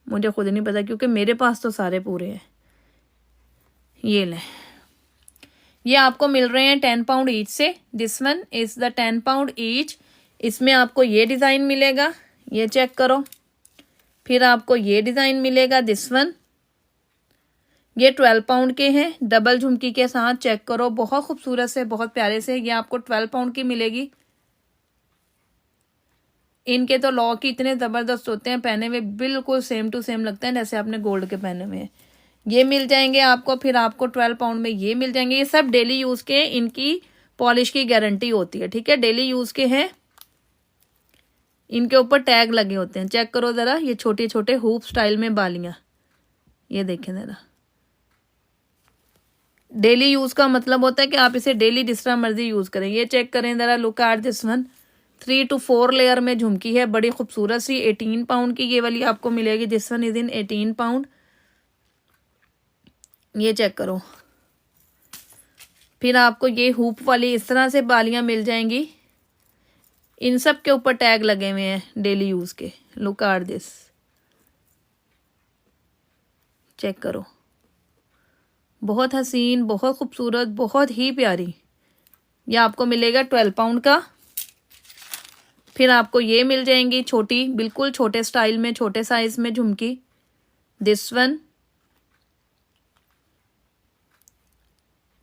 मुझे खुद नहीं पता, क्योंकि मेरे पास तो सारे पूरे हैं। ये लें, ये आपको मिल रहे हैं 10 पाउंड ईच से। This one is the 10 pound each. इसमें आपको ये डिज़ाइन मिलेगा, ये चेक करो, फिर आपको ये डिज़ाइन मिलेगा दिस वन, ये 12 पाउंड के हैं, डबल झुमकी के साथ। चेक करो, बहुत खूबसूरत से, बहुत प्यारे से। ये आपको 12 पाउंड की मिलेगी। इनके तो लॉक ही इतने ज़बरदस्त होते हैं, पहने हुए बिल्कुल सेम टू सेम लगते हैं जैसे आपने गोल्ड के पहने हुए हैं। ये मिल जाएंगे आपको, फिर आपको 12 पाउंड में ये मिल जाएंगे। ये सब डेली यूज़ के, इनकी पॉलिश की गारंटी होती है, ठीक है। डेली यूज़ के हैं, इनके ऊपर टैग लगे होते हैं। चेक करो ज़रा, ये छोटे छोटे हुप स्टाइल में बालियाँ, ये देखें ज़रा। डेली यूज़ का मतलब होता है कि आप इसे डेली जिस तरह मर्जी यूज़ करें। ये चेक करें ज़रा, look at this one. 3 to 4 layer में झुमकी है, बड़ी खूबसूरत सी। 18 पाउंड की ये वाली आपको मिलेगी। This one is in 18 pound. ये चेक करो। फिर आपको ये हुप वाली इस तरह से बालियां मिल जाएंगी। इन सब के ऊपर टैग लगे हुए हैं डेली यूज़ के। लुक एट दिस, चेक करो। बहुत हसीन, बहुत खूबसूरत, बहुत ही प्यारी। ये आपको मिलेगा 12 पाउंड का। फिर आपको ये मिल जाएंगी छोटी, बिल्कुल छोटे स्टाइल में, छोटे साइज में झुमकी। दिस वन,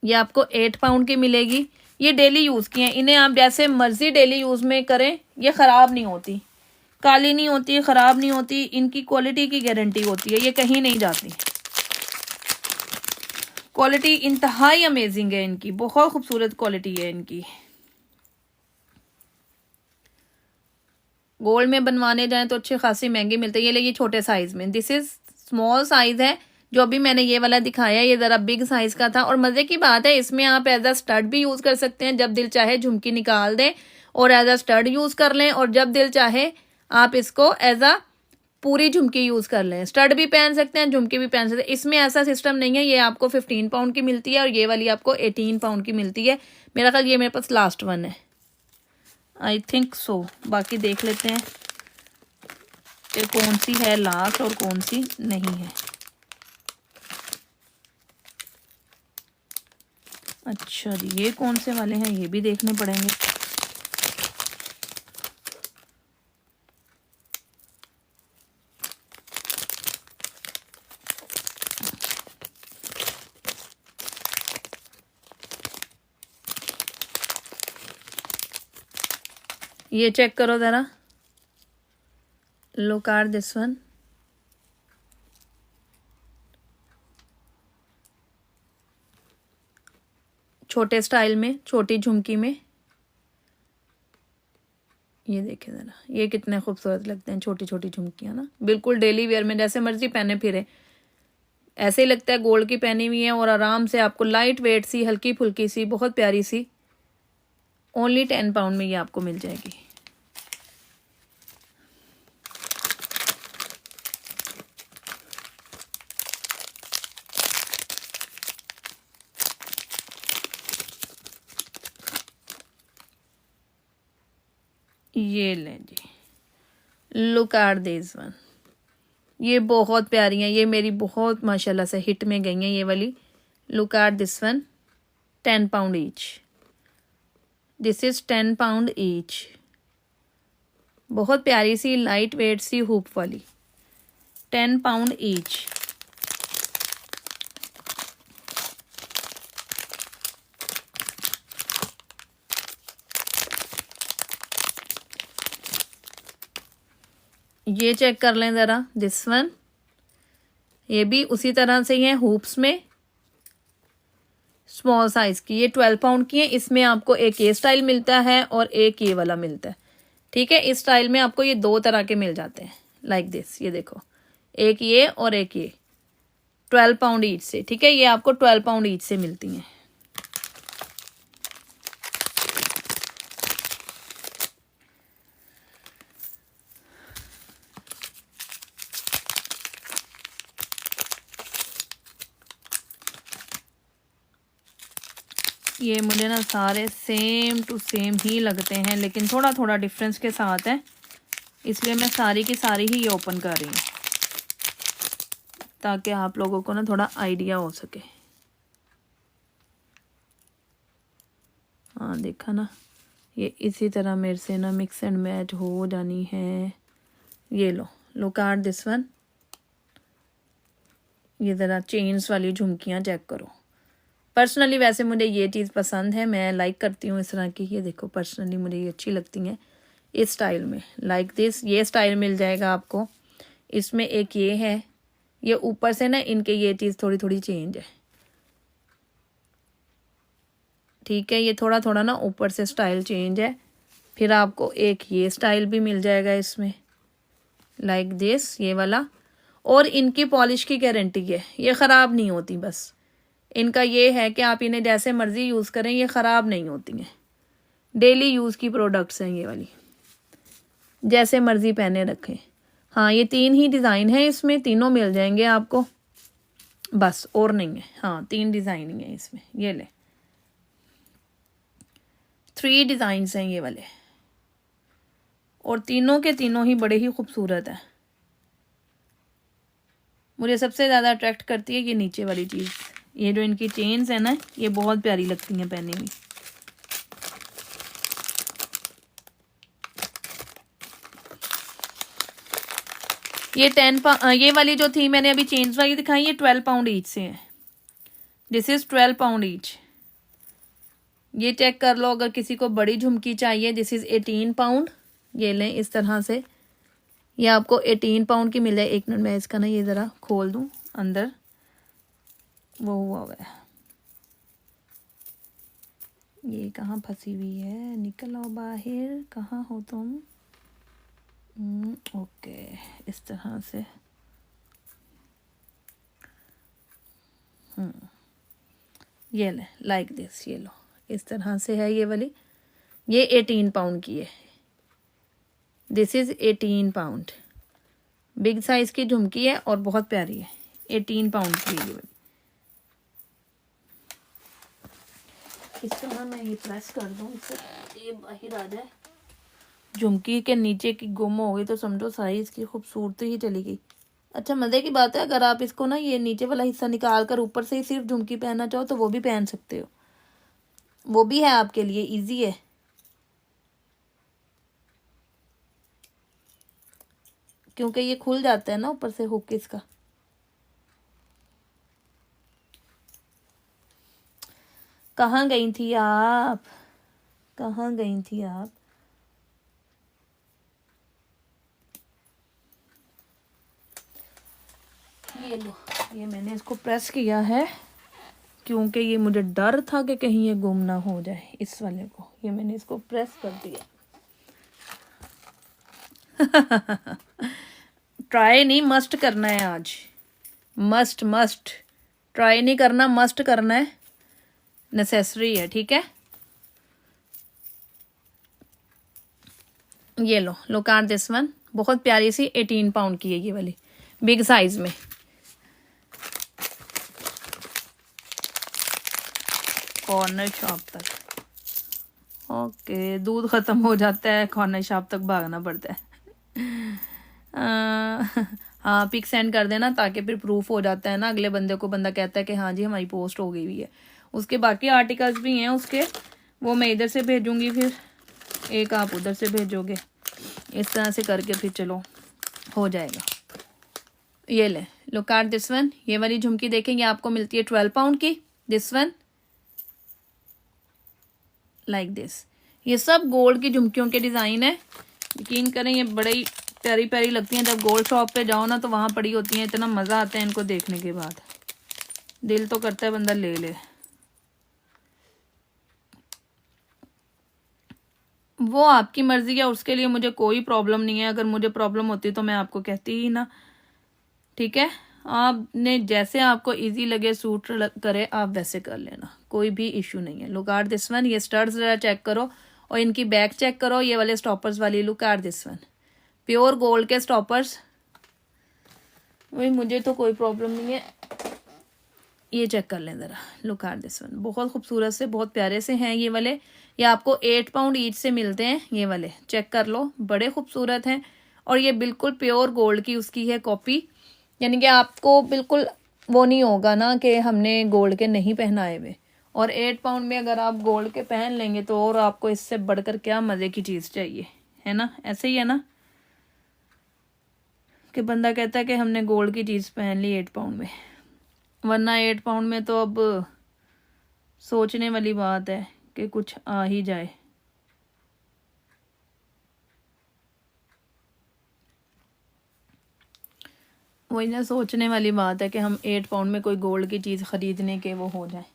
ये आपको 8 पाउंड की मिलेगी। ये डेली यूज़ की हैं, इन्हें आप जैसे मर्जी डेली यूज़ में करें, ये ख़राब नहीं होती, काली नहीं होती, ख़राब नहीं होती। इनकी क्वालिटी की गारंटी होती है, ये कहीं नहीं जाती। क्वालिटी इंतहाई अमेजिंग है इनकी, बहुत खूबसूरत क्वालिटी है इनकी। गोल्ड में बनवाने जाएं तो अच्छे खासी महंगे मिलते हैं। ये लेकिन छोटे साइज में, दिस इज स्मॉल साइज है। जो अभी मैंने ये वाला दिखाया, ये ज़रा बिग साइज का था। और मज़े की बात है, इसमें आप एज अ स्टड भी यूज़ कर सकते हैं। जब दिल चाहे झुमकी निकाल दें और एज अ स्टड यूज़ कर लें, और जब दिल चाहे आप इसको एज अ पूरी झुमकी यूज़ कर लें। स्टड भी पहन सकते हैं, झुमकी भी पहन सकते हैं। इसमें ऐसा सिस्टम नहीं है। ये आपको 15 पाउंड की मिलती है और ये वाली आपको 18 पाउंड की मिलती है। मेरा ख्याल ये मेरे पास लास्ट वन है, आई थिंक सो। बाकी देख लेते हैं कि कौन सी है लास्ट और कौन सी नहीं है। अच्छा जी, ये कौन से वाले हैं, ये भी देखने पड़ेंगे। ये चेक करो ज़रा, लुक एट दिस वन। छोटे स्टाइल में, छोटी झुमकी में। ये देखें ज़रा, ये कितने खूबसूरत लगते हैं, छोटी छोटी झुमकियाँ ना। बिल्कुल डेली वेयर में जैसे मर्जी पहने फिरे, ऐसे ही लगता है गोल्ड की पहनी हुई है। और आराम से आपको लाइट वेट सी, हल्की फुल्की सी, बहुत प्यारी सी, ओनली 10 पाउंड में ये आपको मिल जाएगी। ये लें जी, लुक एट दिस वन। ये बहुत प्यारी हैं, ये मेरी बहुत माशाल्लाह से हिट में गई हैं ये वाली। Look at this one, 10 pound each. This is 10 pound each. बहुत प्यारी सी लाइट वेट सी हुप वाली, 10 पाउंड ईच। ये चेक कर लें ज़रा, दिस वन। ये भी उसी तरह से ही है, हुप्स में, स्मॉल साइज की। ये 12 पाउंड की है। इसमें आपको एक ये स्टाइल मिलता है और एक ये वाला मिलता है, ठीक है। इस स्टाइल में आपको ये दो तरह के मिल जाते हैं, लाइक दिस। ये देखो, एक ये और एक ये, 12 पाउंड ईच से, ठीक है। ये आपको 12 पाउंड ईच से मिलती हैं। ये मुझे ना सारे सेम टू सेम ही लगते हैं, लेकिन थोड़ा थोड़ा डिफरेंस के साथ है, इसलिए मैं सारी की सारी ही ये ओपन कर रही हूँ ताकि आप लोगों को ना थोड़ा आइडिया हो सके। हाँ देखा ना, ये इसी तरह मेरे से ना मिक्स एंड मैच हो जानी है। ये लो, लुक एट दिस वन। ये ज़रा चेन्स वाली झुमकियाँ चेक करो। पर्सनली वैसे मुझे ये चीज़ पसंद है, मैं लाइक करती हूँ इस तरह की। ये देखो पर्सनली मुझे ये अच्छी लगती हैं इस स्टाइल में, लाइक दिस। ये स्टाइल मिल जाएगा आपको। इसमें एक ये है, ये ऊपर से ना इनके ये चीज़ थोड़ी थोड़ी चेंज है, ठीक है। ये थोड़ा थोड़ा ना ऊपर से स्टाइल चेंज है। फिर आपको एक ये स्टाइल भी मिल जाएगा इसमें, लाइक दिस, ये वाला। और इनकी पॉलिश की गारंटी है, ये ख़राब नहीं होती। बस इनका ये है कि आप इन्हें जैसे मर्ज़ी यूज़ करें, ये ख़राब नहीं होती हैं। डेली यूज़ की प्रोडक्ट्स हैं ये वाली, जैसे मर्ज़ी पहने रखें। हाँ, ये 3 ही डिज़ाइन है इसमें, तीनों मिल जाएंगे आपको, बस और नहीं है। हाँ, 3 डिज़ाइन ही है इसमें। ये ले 3 डिज़ाइंस हैं ये वाले, और तीनों के तीनों ही बड़े ही खूबसूरत हैं। मुझे सबसे ज़्यादा अट्रैक्ट करती है ये नीचे वाली चीज़। ये जो इनकी चेन्स है ना, ये बहुत प्यारी लगती हैं पहने में। ये वाली जो थी मैंने अभी चेन्स वाली दिखाई, ये 12 पाउंड ईच से है। This is 12 pound each. ये चेक कर लो, अगर किसी को बड़ी झुमकी चाहिए, दिस इज़ 18 पाउंड। ये लें इस तरह से, ये आपको 18 पाउंड की मिल जाए। एक मिनट मैं इसका ना ये ज़रा खोल दूँ, अंदर वो हुआ हुआ है, ये कहाँ फंसी हुई है, निकल आओ बाहर, कहाँ हो तुम। ओके, इस तरह से। ये ले लाइक दिस, ये लो इस तरह से है ये वाली। ये 18 पाउंड की है। This is 18 pound. Big size की झुमकी है और बहुत प्यारी है। 18 पाउंड की है ये वाली। इस तरह मैं ये प्रेस कर दूँ, इससे ये बाहर आ जाए। झुमकी के नीचे की गुम हो गई तो समझो सारी इसकी खूबसूरती ही चली गई। अच्छा, मज़े की बात है, अगर आप इसको ना ये नीचे वाला हिस्सा निकाल कर ऊपर से ही सिर्फ झुमकी पहनना चाहो तो वो भी पहन सकते हो, वो भी है आपके लिए, इजी है। क्योंकि ये खुल जाता है ना ऊपर से हुक इसका। कहाँ गई थी आप, कहाँ गई थी आप? ये लो, ये मैंने इसको प्रेस किया है क्योंकि ये मुझे डर था कि कहीं ये गुम ना हो जाए। इस वाले को ये मैंने इसको प्रेस कर दिया। ट्राई नहीं, मस्ट करना है आज। मस्ट मस्ट, ट्राई नहीं करना, मस्ट करना है, नेसेसरी है, ठीक है। ये लो, लुक एट दिस वन, बहुत प्यारी सी 18 पाउंड की है ये वाली, बिग साइज में। कॉर्नर शॉप तक, ओके, दूध ख़त्म हो जाता है, कॉर्नर शॉप तक भागना पड़ता है। हाँ, पिक सेंड कर देना ताकि फिर प्रूफ हो जाता है ना, अगले बंदे को, बंदा कहता है कि हाँ जी हमारी पोस्ट हो गई हुई है। उसके बाकी आर्टिकल्स भी हैं उसके, वो मैं इधर से भेजूँगी, फिर एक आप उधर से भेजोगे, इस तरह से करके फिर चलो हो जाएगा। ये ले, लुक एट दिस वन, ये वाली झुमकी देखेंगे आपको मिलती है 12 पाउंड की। This one like this. ये सब गोल्ड की झुमकियों के डिज़ाइन है। यकीन करें ये बड़ी प्यारी प्यारी लगती हैं। जब गोल्ड शॉप पे जाओ ना तो वहाँ पड़ी होती हैं, इतना मज़ा आता है इनको देखने के बाद, दिल तो करता है बंदा ले ले। वो आपकी मर्ज़ी है, उसके लिए मुझे कोई प्रॉब्लम नहीं है। अगर मुझे प्रॉब्लम होती तो मैं आपको कहती ही ना, ठीक है। आपने जैसे आपको इजी लगे, सूट करे, आप वैसे कर लेना, कोई भी इशू नहीं है। लुक एट दिस वन, ये स्टड्स ज़रा चेक करो और इनकी बैक चेक करो, ये वाले स्टॉपर्स वाली। Look at this one, pure gold के स्टॉपर्स। वही, मुझे तो कोई प्रॉब्लम नहीं है। ये चेक कर लें ज़रा, लुक एट दिस वन, बहुत खूबसूरत से, बहुत प्यारे से हैं ये वाले। ये आपको 8 पाउंड ईच से मिलते हैं ये वाले, चेक कर लो, बड़े खूबसूरत हैं। और ये बिल्कुल प्योर गोल्ड की उसकी है कॉपी, यानी कि आपको बिल्कुल वो नहीं होगा ना कि हमने गोल्ड के नहीं पहनाए हुए। और 8 पाउंड में अगर आप गोल्ड के पहन लेंगे तो और आपको इससे बढ़कर क्या मज़े की चीज़ चाहिए, है ना। ऐसे ही है ना कि बंदा कहता है कि हमने गोल्ड की चीज़ पहन ली 8 पाउंड में। वरना 8 पाउंड में तो अब सोचने वाली बात है कि कुछ आ ही जाए। वही ना, सोचने वाली बात है कि हम 8 पाउंड में कोई गोल्ड की चीज़ ख़रीदने के वो हो जाए।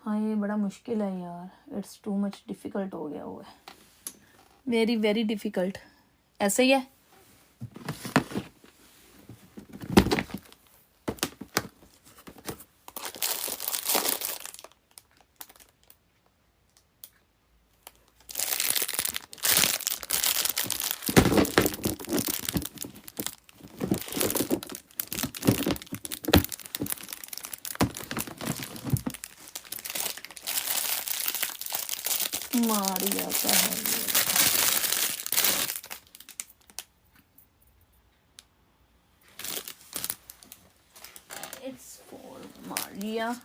हाँ ये बड़ा मुश्किल है यार, इट्स टू मच डिफ़िकल्ट हो गया हुआ है, वेरी वेरी डिफ़िकल्ट। ऐसे ही है। मारिया का है ये। It's for Maria.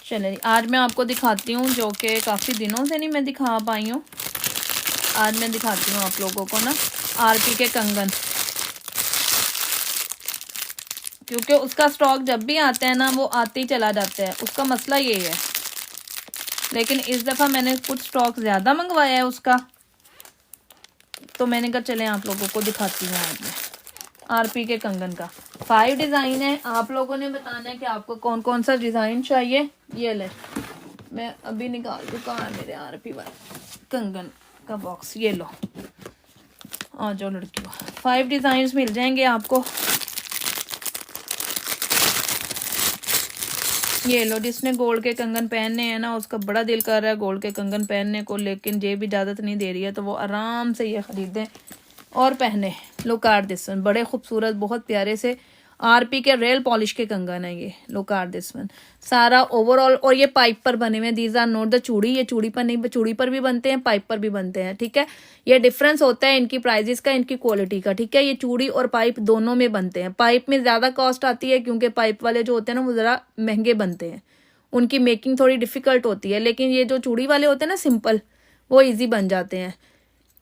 चलिए आज मैं आपको दिखाती हूँ, जो कि काफ़ी दिनों से नहीं मैं दिखा पाई हूँ। आज मैं दिखाती हूँ आप लोगों को ना आरपी के कंगन, क्योंकि उसका स्टॉक जब भी आता है ना वो आते ही चला जाता है, उसका मसला ये है। लेकिन इस दफ़ा मैंने कुछ स्टॉक ज़्यादा मंगवाया है उसका, तो मैंने कहा चलें आप लोगों को दिखाती हूँ आज मैं आरपी के कंगन का। 5 डिज़ाइन है, आप लोगों ने बताना है कि आपको कौन कौन सा डिज़ाइन चाहिए। ये ले, मैं अभी निकाल दूँ, कहाँ है मेरे आरपी वाले कंगन का बॉक्स। ये लो, आ जाओ लड़कियों, 5 डिज़ाइंस मिल जाएंगे आपको। ये लो, जिसने गोल्ड के कंगन पहनने हैं ना, उसका बड़ा दिल कर रहा है गोल्ड के कंगन पहनने को, लेकिन जेब इजाज़त नहीं दे रही है, तो वो आराम से ये ख़रीदें और पहने। लो कार्ड दिस वन, बड़े खूबसूरत बहुत प्यारे से आरपी के रेल पॉलिश के कंगन है ये। लो कार्ड दिस वन, सारा ओवरऑल, और ये पाइप पर बने हुए हैं। दीज आर नॉट द चूड़ी, ये चूड़ी पर नहीं, चूड़ी पर भी बनते हैं, पाइप पर भी बनते हैं, ठीक है। ये डिफरेंस होता है इनकी प्राइजेस का, इनकी क्वालिटी का, ठीक है। ये चूड़ी और पाइप दोनों में बनते हैं। पाइप में ज़्यादा कॉस्ट आती है क्योंकि पाइप वाले जो होते हैं ना वो ज़रा महंगे बनते हैं, उनकी मेकिंग थोड़ी डिफ़िकल्ट होती है। लेकिन ये जो चूड़ी वाले होते हैं ना सिंपल, वो ईजी बन जाते हैं।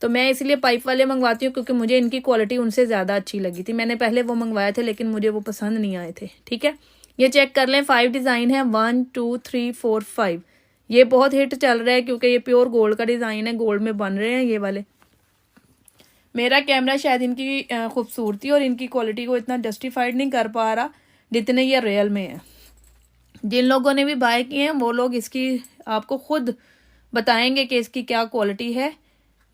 तो मैं इसलिए पाइप वाले मंगवाती हूँ क्योंकि मुझे इनकी क्वालिटी उनसे ज़्यादा अच्छी लगी थी। मैंने पहले वो मंगवाए थे लेकिन मुझे वो पसंद नहीं आए थे, ठीक है। ये चेक कर लें, 5 डिज़ाइन है, 1 2 3 4 5। ये बहुत हिट चल रहा है क्योंकि ये प्योर गोल्ड का डिज़ाइन है, गोल्ड में बन रहे हैं ये वाले। मेरा कैमरा शायद इनकी खूबसूरती और इनकी क्वालिटी को इतना जस्टिफाइड नहीं कर पा रहा जितने ये रियल में है। जिन लोगों ने भी बाय किए हैं वो लोग इसकी आपको खुद बताएंगे कि इसकी क्या क्वालिटी है।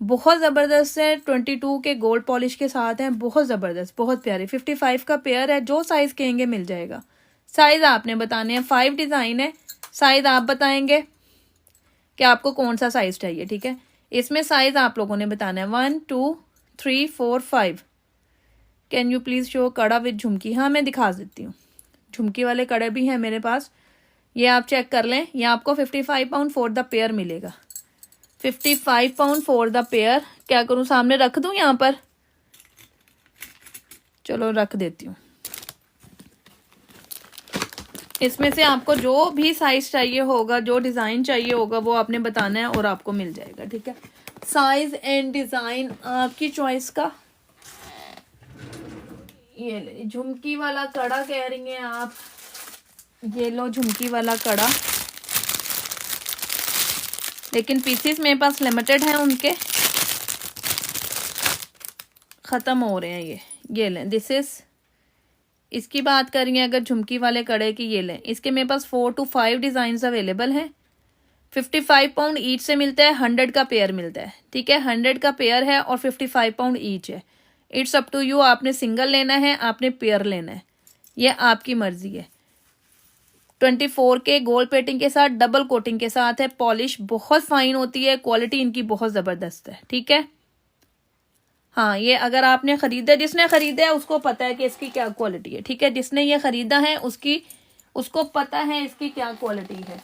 बहुत ज़बरदस्त है, 22 के गोल्ड पॉलिश के साथ हैं, बहुत ज़बरदस्त, बहुत प्यारे। 55 का पेयर है, जो साइज़ कहेंगे मिल जाएगा। साइज़ आपने बताने हैं, 5 डिज़ाइन है, साइज़ आप बताएंगे कि आपको कौन सा साइज़ चाहिए, ठीक है। इसमें साइज़ आप लोगों ने बताना है 1 2 3 4 5। कैन यू प्लीज़ शो कड़ा विद झुमकी। हाँ मैं दिखा देती हूँ, झुमकी वाले कड़े भी हैं मेरे पास, ये आप चेक कर लें। ये आपको 55 पाउंड फॉर द पेयर मिलेगा, 55 पाउंड फॉर द पेयर। क्या करूं, सामने रख दूं यहाँ पर? चलो रख देती हूँ। इसमें से आपको जो भी साइज चाहिए होगा, जो डिज़ाइन चाहिए होगा, वो आपने बताना है और आपको मिल जाएगा, ठीक है। साइज एंड डिज़ाइन आपकी चॉइस का। ये ले, झुमकी वाला कड़ा कह रही हैं आप, ये लो झुमकी वाला कड़ा, लेकिन पीसेस मेरे पास लिमिटेड हैं, उनके ख़त्म हो रहे हैं। ये लें, दिस इज़, इसकी बात करेंगे अगर झुमकी वाले कड़े की, ये लें। इसके मेरे पास 4 to 5 डिज़ाइन अवेलेबल हैं। 55 पाउंड ईच से मिलता है, 100 का पेयर मिलता है, ठीक है। 100 का पेयर है और 55 पाउंड ईच है। इट्स अप टू यू, आपने सिंगल लेना है, आपने पेयर लेना है, ये आपकी मर्जी है। 24 के गोल्ड प्लेटिंग के साथ, डबल कोटिंग के साथ है। पॉलिश बहुत फाइन होती है, क्वालिटी इनकी बहुत ज़बरदस्त है, ठीक है। हाँ ये अगर आपने ख़रीदा, जिसने ख़रीदा है उसको पता है कि इसकी क्या क्वालिटी है, ठीक है। जिसने ये ख़रीदा है उसको पता है इसकी क्या क्वालिटी है।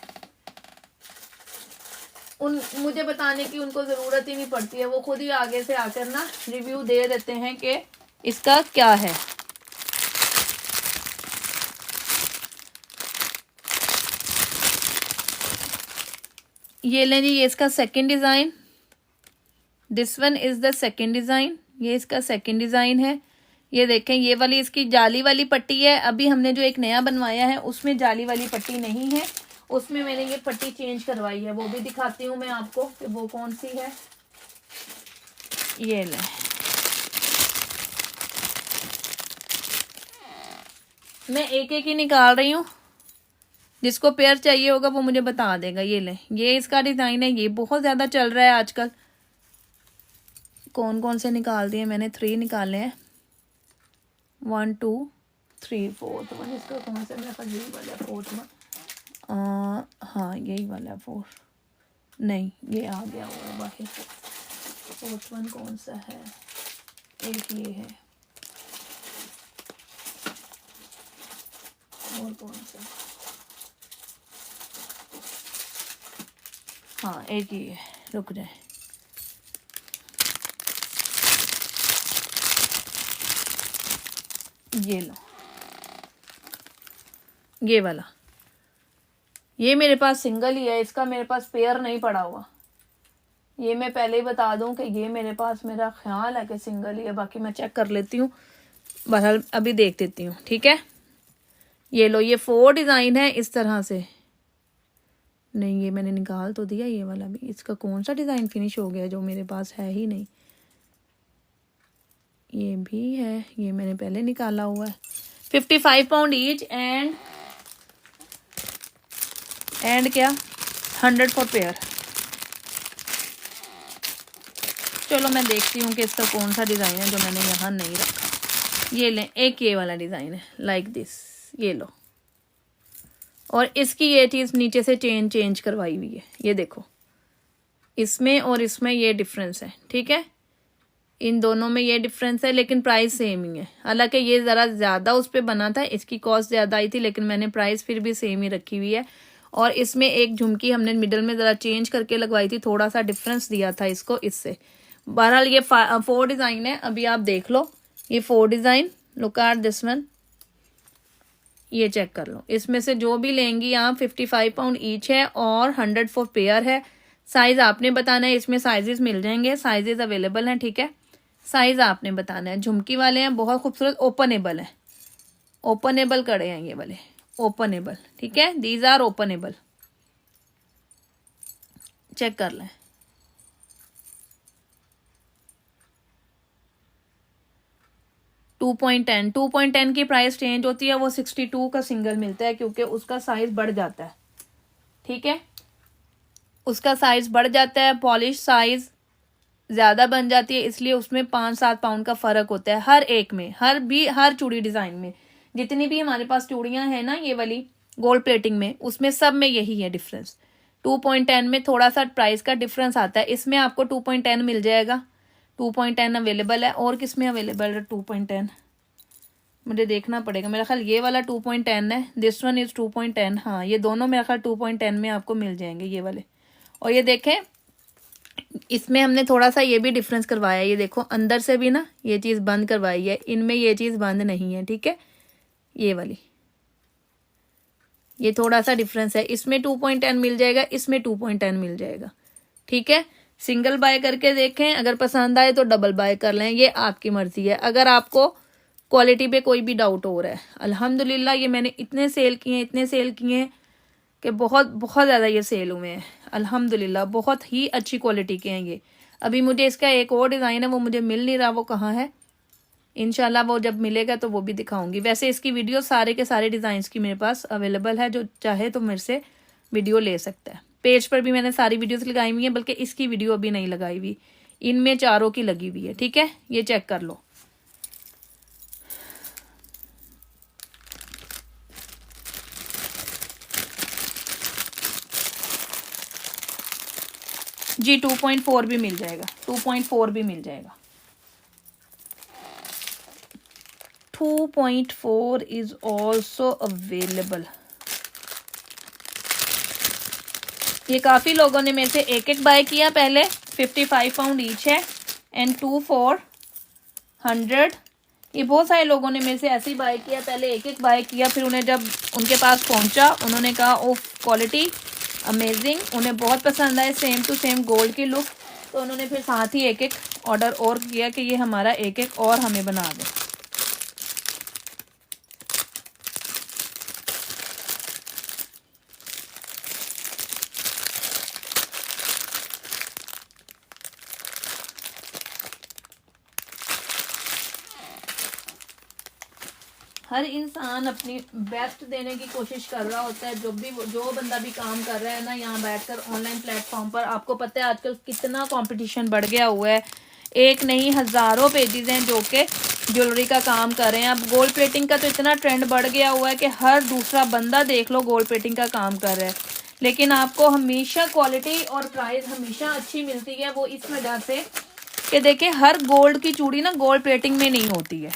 मुझे बताने की उनको ज़रूरत ही नहीं पड़ती है, वो खुद ही आगे से आकर ना रिव्यू दे देते हैं कि इसका क्या है। ये लें जी, ये इसका second design, this one is the second design, ये इसका सेकंड डिज़ाइन है। ये देखें, ये वाली इसकी जाली वाली पट्टी है। अभी हमने जो एक नया बनवाया है उसमें जाली वाली पट्टी नहीं है, उसमें मैंने ये पट्टी चेंज करवाई है। वो भी दिखाती हूँ मैं आपको कि वो कौन सी है। ये ले, मैं एक एक ही निकाल रही हूँ, जिसको पेयर चाहिए होगा वो मुझे बता देगा। ये ले, ये इसका डिज़ाइन है, ये बहुत ज़्यादा चल रहा है आजकल। कौन कौन से निकाल दिए मैंने? 3 निकाले हैं, 1 2 3 4th वन इसका कौन सा? मेरा यही वाला 4th वन। हाँ यही वाला 4, नहीं ये आ गया होगा बाकी। 4th वन कौन सा है? एक ये है, और कौन सा? हाँ एक ही है, रुक जाए। ये लो, ये वाला, ये मेरे पास सिंगल ही है, इसका मेरे पास पेयर नहीं पड़ा हुआ। ये मैं पहले ही बता दूं कि ये मेरे पास, मेरा ख्याल है कि सिंगल ही है, बाकी मैं चेक कर लेती हूँ, बहरहाल अभी देख देती हूँ। ठीक है, ये लो, ये 4 डिज़ाइन है इस तरह से। नहीं ये मैंने निकाल तो दिया, ये वाला भी। इसका कौन सा डिज़ाइन फिनिश हो गया जो मेरे पास है ही नहीं? ये भी है, ये मैंने पहले निकाला हुआ है। 55 पाउंड ईच एंड क्या 100 फॉर पेयर। चलो मैं देखती हूँ कि इसका कौन सा डिज़ाइन है जो मैंने यहाँ नहीं रखा। ये लें, एक ये वाला डिज़ाइन है लाइक दिस, ये लो। और इसकी ये चीज़ नीचे से चेंज करवाई हुई है, ये देखो, इसमें और इसमें ये डिफरेंस है। ठीक है, इन दोनों में ये डिफरेंस है, लेकिन प्राइस सेम ही है। हालांकि ये ज़रा ज़्यादा उस पर बना था, इसकी कॉस्ट ज़्यादा आई थी, लेकिन मैंने प्राइस फिर भी सेम ही रखी हुई है। और इसमें एक झुमकी हमने मिडल में ज़रा चेंज करके लगवाई थी, थोड़ा सा डिफरेंस दिया था इसको इससे। बहरहाल ये 4 डिज़ाइन है, अभी आप देख लो। ये 4 design, look at this one, ये चेक कर लो। इसमें से जो भी लेंगी आप 55 पाउंड ईच है और 100 फॉर पेयर है। साइज़ आपने बताना है, इसमें साइजेस मिल जाएंगे, साइजेस अवेलेबल हैं। ठीक है, साइज़ आपने बताना है। झुमकी वाले हैं बहुत खूबसूरत, ओपनेबल है, ओपनेबल कड़े हैं ये वाले, ओपनेबल। ठीक है, दीज आर ओपनेबल, चेक कर लें। टू पॉइंट टेन की प्राइस चेंज होती है, वो 62 का सिंगल मिलता है, क्योंकि उसका साइज बढ़ जाता है। ठीक है, उसका साइज बढ़ जाता है, पॉलिश साइज ज़्यादा बन जाती है, इसलिए उसमें 5-7 पाउंड का फ़र्क होता है हर एक में, हर चूड़ी डिज़ाइन में। जितनी भी हमारे पास चूड़ियाँ हैं ना ये वाली गोल्ड प्लेटिंग में, उसमें सब में यही है डिफरेंस। 2.10 में थोड़ा सा प्राइस का डिफरेंस आता है। इसमें आपको 2.10 मिल जाएगा, 2.10 अवेलेबल है। और किस में अवेलेबल है 2.10? मुझे देखना पड़ेगा, मेरा ख्याल ये वाला 2.10 है, दिस वन इज़ 2.10। हाँ, ये दोनों मेरा ख्याल 2.10 में आपको मिल जाएंगे ये वाले। और ये देखें, इसमें हमने थोड़ा सा ये भी डिफरेंस करवाया है। ये देखो, अंदर से भी ना ये चीज़ बंद करवाई है, इनमें ये चीज़ बंद नहीं है। ठीक है, ये वाली, ये थोड़ा सा डिफरेंस है। इसमें 2.10 मिल जाएगा, इसमें 2.10 मिल जाएगा। ठीक है, सिंगल बाय करके देखें, अगर पसंद आए तो डबल बाय कर लें, ये आपकी मर्जी है। अगर आपको क्वालिटी पे कोई भी डाउट हो रहा है, अल्हम्दुलिल्लाह ये मैंने इतने सेल किए हैं कि बहुत बहुत ज़्यादा ये सेल हुए हैं अल्हम्दुलिल्लाह। बहुत ही अच्छी क्वालिटी के हैं ये। अभी मुझे इसका एक और डिज़ाइन है, वो मुझे मिल नहीं रहा, वो कहाँ है। इंशाल्लाह वो जब मिलेगा तो वो भी दिखाऊंगी। वैसे इसकी वीडियो सारे के सारे डिज़ाइंस की मेरे पास अवेलेबल है, जो चाहे तो मेरे से वीडियो ले सकता है। पेज पर भी मैंने सारी वीडियोस लगाई हुई हैं, बल्कि इसकी वीडियो अभी नहीं लगाई हुई, इनमें चारों की लगी हुई है। ठीक है, ये चेक कर लो। जी 2.4 भी मिल जाएगा, 2.4 भी मिल जाएगा। 2.4 इज ऑल्सो अवेलेबल। ये काफ़ी लोगों ने मेरे से एक बाय किया पहले। 55 पाउंड ईच है एंड 2 for 100। ये बहुत सारे लोगों ने मेरे से ऐसे ही बाय किया, पहले एक बाय किया, फिर उन्हें जब उनके पास पहुंचा उन्होंने कहा ओफ क्वालिटी अमेजिंग, उन्हें बहुत पसंद आए, सेम टू सेम गोल्ड की लुक। तो उन्होंने फिर साथ ही एक ऑर्डर और किया कि ये हमारा एक और हमें बना दे। हर इंसान अपनी बेस्ट देने की कोशिश कर रहा होता है। जो बंदा भी काम कर रहा है ना यहाँ बैठकर ऑनलाइन प्लेटफॉर्म पर, आपको पता है आजकल कितना कंपटीशन बढ़ गया हुआ है। एक नहीं हज़ारों पेजेस हैं जो कि ज्वेलरी का काम कर रहे हैं। अब गोल्ड प्लेटिंग का तो इतना ट्रेंड बढ़ गया हुआ है कि हर दूसरा बंदा देख लो गोल्ड प्लेटिंग का काम कर रहा है। लेकिन आपको हमेशा क्वालिटी और प्राइस हमेशा अच्छी मिलती है, वो इस वजह से कि देखिए हर गोल्ड की चूड़ी ना गोल्ड प्लेटिंग में नहीं होती है।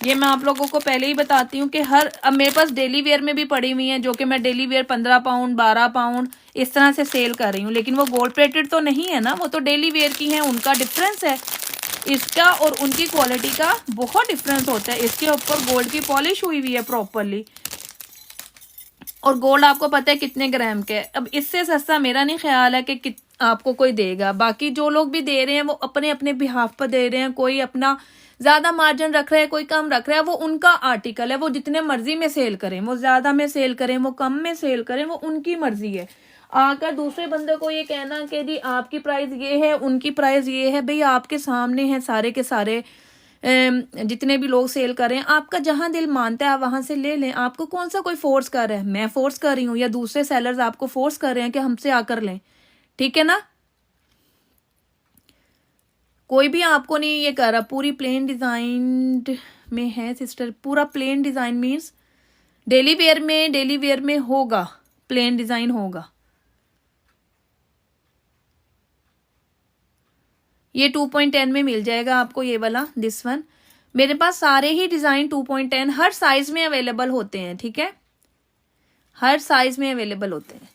ये मैं आप लोगों को पहले ही बताती हूँ कि अब मेरे पास डेली वेयर में भी पड़ी हुई है जो कि मैं डेली वेयर 15 पाउंड 12 पाउंड इस तरह से सेल कर रही हूँ, लेकिन वो गोल्ड प्लेटेड तो नहीं है ना, वो तो डेली वेयर की है। उनका डिफरेंस है, इसका और उनकी क्वालिटी का बहुत डिफरेंस होता है। इसके ऊपर गोल्ड की पॉलिश हुई हुई है प्रॉपरली, और गोल्ड आपको पता है कितने ग्राम के। अब इससे सस्ता मेरा नहीं ख्याल है कि आपको कोई देगा। बाकी जो लोग भी दे रहे हैं वो अपने अपने बिहाफ पर दे रहे हैं, कोई अपना ज़्यादा मार्जिन रख रहा है, कोई कम रख रहा है, वो उनका आर्टिकल है। वो जितने मर्जी में सेल करें, वो ज़्यादा में सेल करें, वो कम में सेल करें, वो उनकी मर्जी है। आकर दूसरे बंदे को ये कहना कि जी आपकी प्राइस ये है, उनकी प्राइस ये है, भाई आपके सामने है सारे के सारे जितने भी लोग सेल कर रहे हैं। आपका जहां दिल मानता है आप वहां से ले लें। आपको कौन सा कोई फोर्स कर रहा है? मैं फोर्स कर रही हूँ या दूसरे सेलर्स आपको फोर्स कर रहे हैं कि हमसे आकर लें? ठीक है ना, कोई भी आपको नहीं ये कर रहा। पूरी प्लेन डिजाइन में है सिस्टर, पूरा plain design means daily wear में होगा, प्लेन डिजाइन होगा। ये 2.10 में मिल जाएगा आपको, ये वाला दिस वन। मेरे पास सारे ही डिजाइन 2.10 हर साइज में अवेलेबल होते हैं। ठीक है, हर साइज में अवेलेबल होते हैं।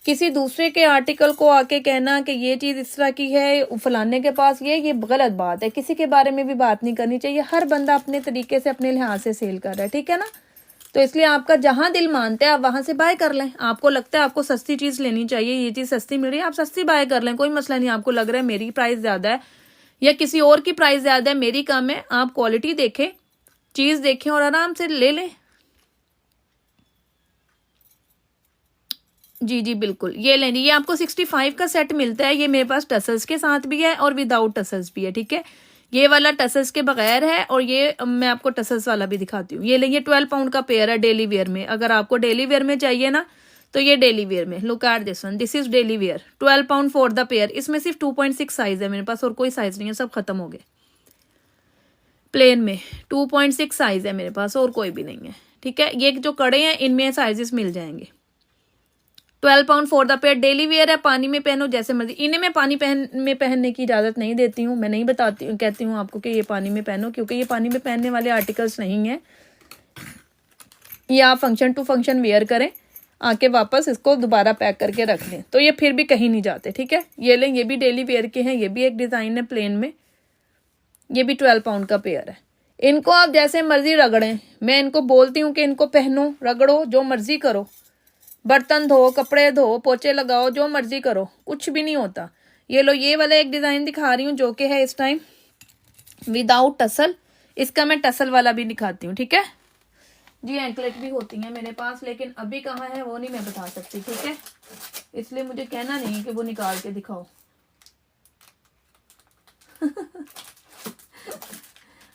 किसी दूसरे के आर्टिकल को आके कहना कि ये चीज़ इस तरह की है, फलाने के पास ये गलत बात है। किसी के बारे में भी बात नहीं करनी चाहिए। हर बंदा अपने तरीके से अपने लिहाज से सेल कर रहा है, ठीक है ना। तो इसलिए आपका जहां दिल मानता है आप वहां से बाय कर लें। आपको लगता है आपको सस्ती चीज़ लेनी चाहिए, ये चीज़ सस्ती मिल रही है, आप सस्ती बाय कर लें, कोई मसला नहीं। आपको लग रहा है मेरी प्राइस ज़्यादा है या किसी और की प्राइस ज़्यादा है, मेरी कम है, आप क्वालिटी देखें, चीज़ देखें और आराम से ले लें। जी जी बिल्कुल, ये लेनी। ये आपको 65 का सेट मिलता है। ये मेरे पास टसल्स के साथ भी है और विदाउट टसल्स भी है। ठीक है, ये वाला टसल्स के बगैर है और ये मैं आपको टसल्स वाला भी दिखाती हूँ। ये लेंगे 12 पाउंड का पेयर है डेली वेयर में। अगर आपको डेली वेयर में चाहिए ना तो ये डेली वेयर में, look at this one, this is daily wear, 12 pound for the pair. इसमें सिर्फ 2.6 साइज है मेरे पास, और कोई साइज नहीं है, सब खत्म हो गए। प्लेन में 2.6 साइज है मेरे पास, और कोई भी नहीं है। ठीक है, ये जो कड़े हैं इनमें साइजेस मिल जाएंगे। 12 pound for the pair, daily wear है, पानी में पहनो जैसे मर्जी। इन्हें मैं पानी में पहनने की इजाज़त नहीं देती हूँ, मैं नहीं बताती हूँ, कहती हूँ आपको कि ये पानी में पहनो, क्योंकि ये पानी में पहनने वाले आर्टिकल्स नहीं हैं। ये आप फंक्शन टू फंक्शन वेयर करें, आके वापस इसको दोबारा पैक करके रख दें तो ये फिर भी कहीं नहीं जाते। ठीक है, ये लें, ये भी डेली वेयर के हैं, ये भी एक डिज़ाइन है प्लेन में, ये भी 12 पाउंड का पेयर है। इनको आप जैसे मर्जी रगड़ें, मैं इनको बोलती हूँ कि इनको पहनो, रगड़ो, जो मर्जी करो, बर्तन धो, कपड़े धो, पोछे लगाओ, जो मर्जी करो, कुछ भी नहीं होता। ये लो, ये वाला एक डिज़ाइन दिखा रही हूँ जो कि है इस टाइम विदाउट टसल। इसका मैं टसल वाला भी दिखाती हूँ। ठीक है जी, एंकलेट भी होती हैं मेरे पास, लेकिन अभी कहाँ है वो नहीं मैं बता सकती। ठीक है, इसलिए मुझे कहना नहीं है कि वो निकाल के दिखाओ।